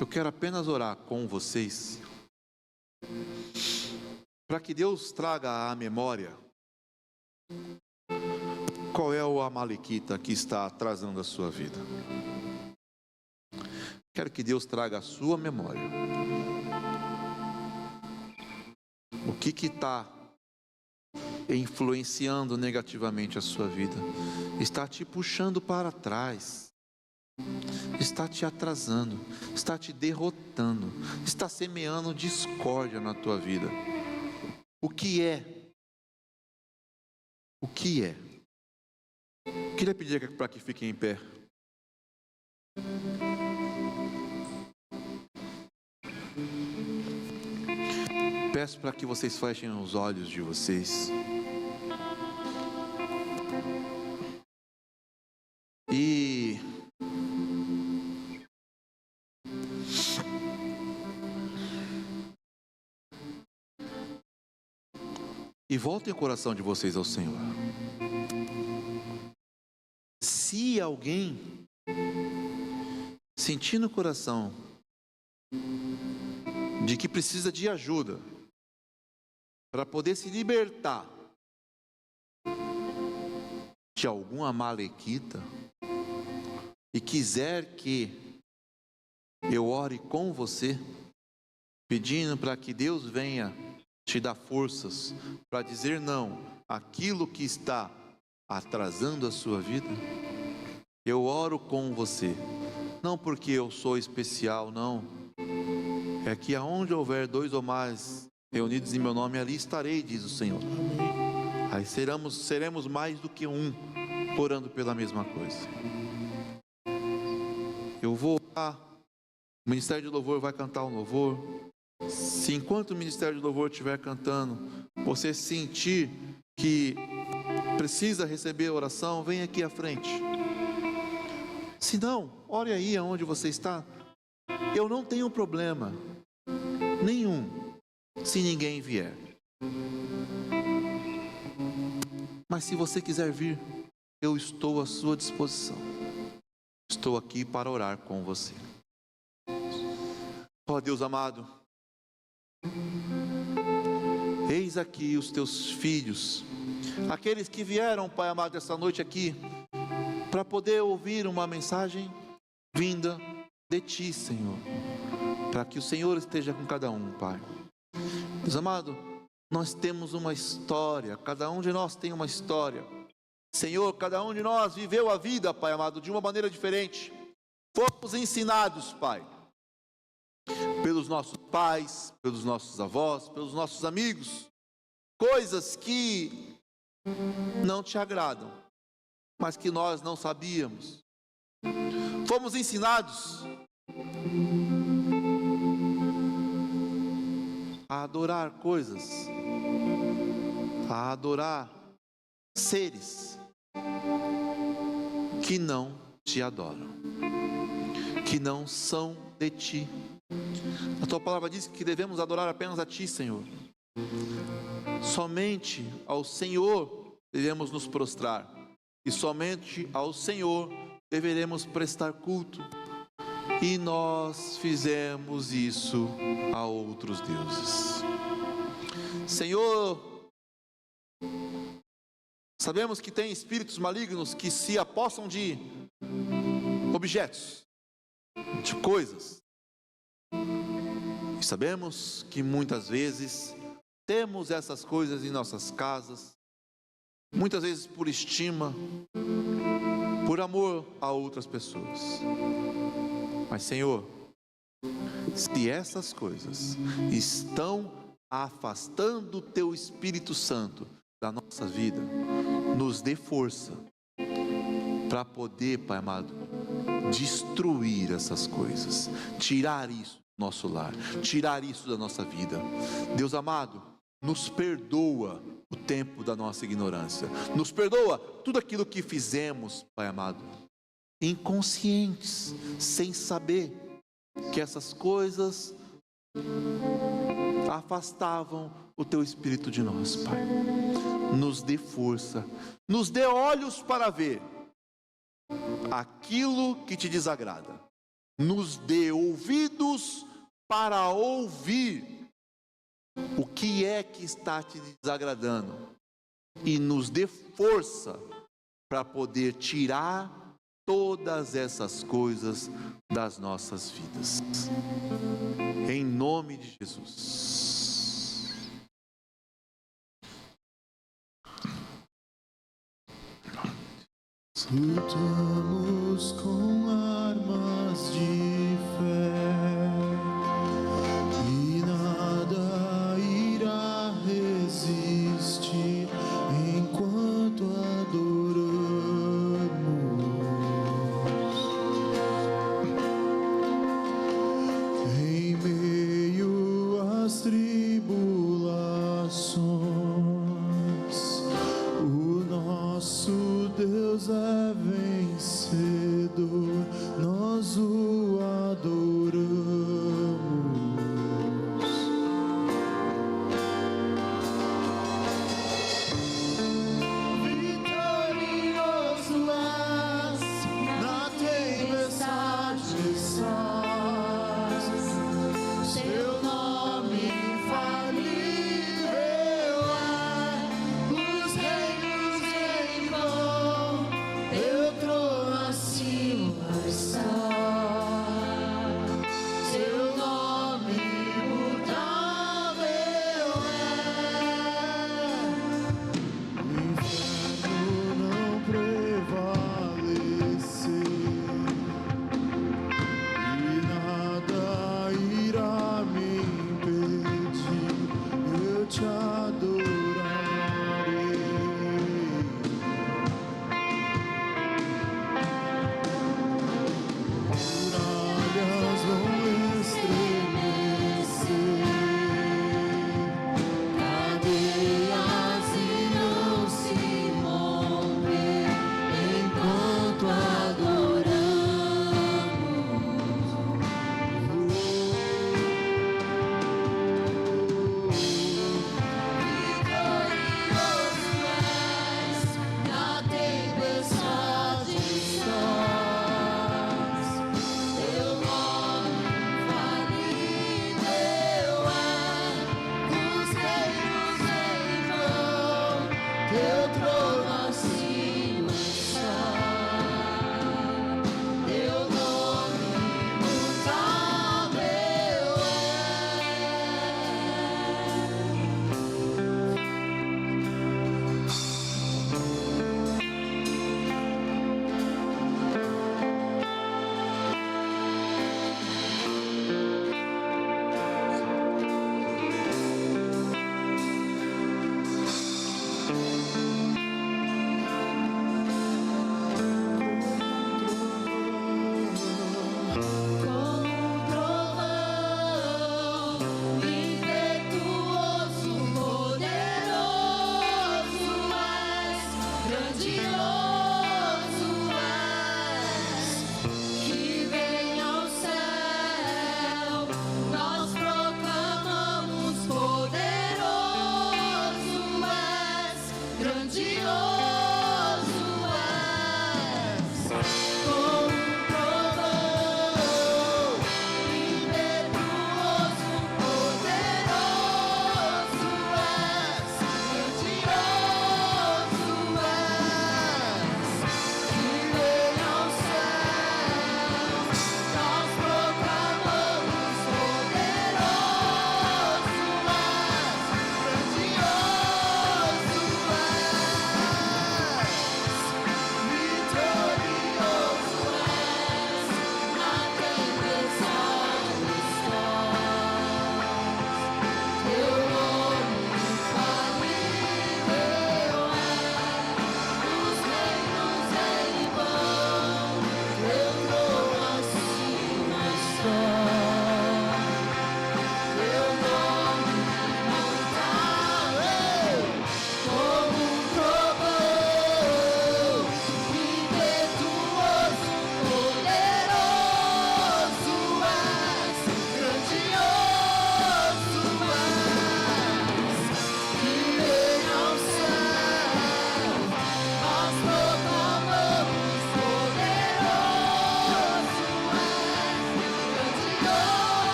Eu quero apenas orar com vocês, para que Deus traga à memória qual é o amalequita que está atrasando a sua vida. Quero que Deus traga à sua memória o que está influenciando negativamente a sua vida, está te puxando para trás, está te atrasando, está te derrotando, está semeando discórdia na tua vida. O que é? O que é? Queria pedir para que fiquem em pé. Peço para que vocês fechem os olhos de vocês. E voltem o coração de vocês ao Senhor. Se alguém sentir no coração de que precisa de ajuda para poder se libertar de algum amalequita e quiser que eu ore com você, pedindo para que Deus venha te dar forças para dizer não àquilo que está atrasando a sua vida, eu oro com você, não porque eu sou especial, não, é que aonde houver 2 ou mais reunidos em meu nome, ali estarei, diz o Senhor. Aí seremos mais do que um, orando pela mesma coisa. Eu vou orar, o Ministério de Louvor vai cantar um louvor. Se enquanto o Ministério de Louvor estiver cantando, você sentir que precisa receber oração, vem aqui à frente. Se não, ore aí aonde você está. Eu não tenho problema nenhum se ninguém vier. Mas se você quiser vir, eu estou à sua disposição. Estou aqui para orar com você. Ó Deus amado, eis aqui os teus filhos, aqueles que vieram, Pai amado, essa noite aqui, para poder ouvir uma mensagem vinda de Ti, Senhor, para que o Senhor esteja com cada um, Pai. Deus amado, nós temos uma história, cada um de nós tem uma história, Senhor, cada um de nós viveu a vida, Pai amado, de uma maneira diferente. Fomos ensinados, Pai, pelos nossos pais, pelos nossos avós, pelos nossos amigos, coisas que não te agradam, mas que nós não sabíamos. Fomos ensinados a adorar coisas, a adorar seres que não te adoram, que não são de Ti. A Tua palavra diz que devemos adorar apenas a Ti, Senhor. Somente ao Senhor devemos nos prostrar, e somente ao Senhor deveremos prestar culto. E nós fizemos isso a outros deuses. Senhor, sabemos que tem espíritos malignos que se apossam de objetos, de coisas. E sabemos que muitas vezes temos essas coisas em nossas casas, muitas vezes por estima, por amor a outras pessoas. Mas, Senhor, se essas coisas estão afastando o Teu Espírito Santo da nossa vida, nos dê força para poder, Pai amado, destruir essas coisas, tirar isso do nosso lar, tirar isso da nossa vida. Deus amado, nos perdoa o tempo da nossa ignorância, nos perdoa tudo aquilo que fizemos, Pai amado, inconscientes, sem saber que essas coisas afastavam o Teu Espírito de nós, Pai. Nos dê força, nos dê olhos para ver aquilo que Te desagrada, nos dê ouvidos para ouvir o que é que está Te desagradando e nos dê força para poder tirar todas essas coisas das nossas vidas, em nome de Jesus.
Lutamos com armas de fé e nada irá resistir enquanto adoramos. Em meio às tribulações, o nosso Deus é vencedor, nós o adoramos. Vitorioso és, na tempestade estás, seu nome infalível é, os reinos em vão, teu trono acima está.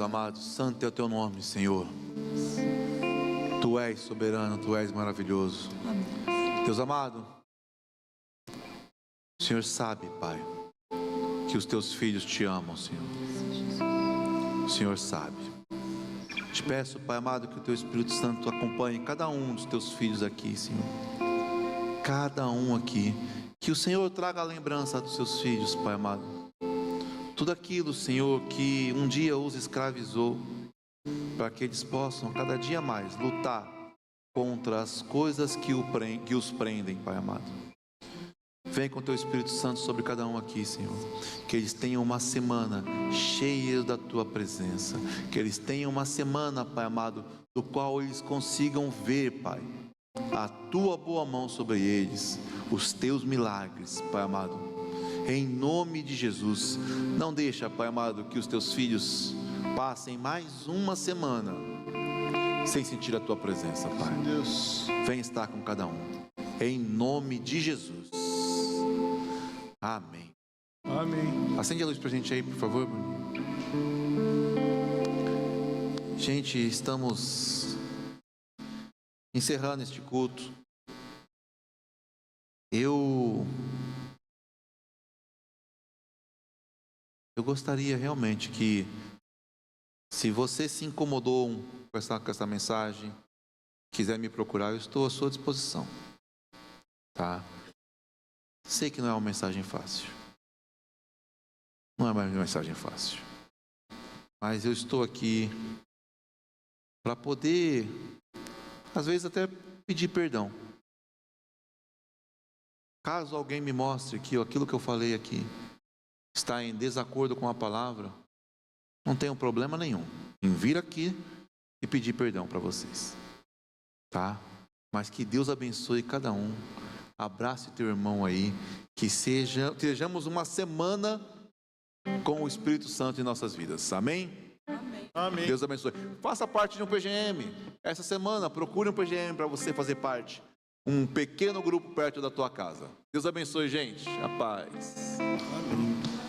amados, santo é o teu nome, Senhor. Tu és soberano, tu és maravilhoso. Deus amado, o Senhor sabe, Pai, que os teus filhos te amam, Senhor. O Senhor sabe. Te peço, Pai amado, que o teu Espírito Santo acompanhe cada um dos teus filhos aqui, Senhor. Cada um aqui. Que o Senhor traga a lembrança dos seus filhos, Pai amado. Tudo aquilo, Senhor, que um dia os escravizou, para que eles possam cada dia mais lutar contra as coisas que os prendem, Pai amado. Vem com teu Espírito Santo sobre cada um aqui, Senhor. Que eles tenham uma semana cheia da tua presença. Que eles tenham uma semana, Pai amado, do qual eles consigam ver, Pai, a tua boa mão sobre eles, os teus milagres, Pai amado. Em nome de Jesus, não deixa, Pai amado, que os teus filhos passem mais uma semana sem sentir a tua presença, Pai.
Deus.
Vem estar com cada um. Em nome de Jesus. Amém.
Amém.
Acende a luz pra gente aí, por favor. Gente, estamos encerrando este culto. Eu gostaria realmente que, se você se incomodou com essa mensagem, quiser me procurar, eu estou à sua disposição, tá? Sei que não é uma mensagem fácil, não é uma mensagem fácil, mas eu estou aqui para poder, às vezes até pedir perdão. Caso alguém me mostre que aquilo que eu falei aqui está em desacordo com a palavra, não tenho problema nenhum em vir aqui e pedir perdão para vocês, tá? Mas que Deus abençoe cada um. Abrace teu irmão aí, que sejamos uma semana com o Espírito Santo em nossas vidas. Amém?
Amém.
Deus abençoe. Faça parte de um PGM. Essa semana procure um PGM para você fazer parte. Um pequeno grupo perto da tua casa. Deus abençoe, gente. A paz.
Amém.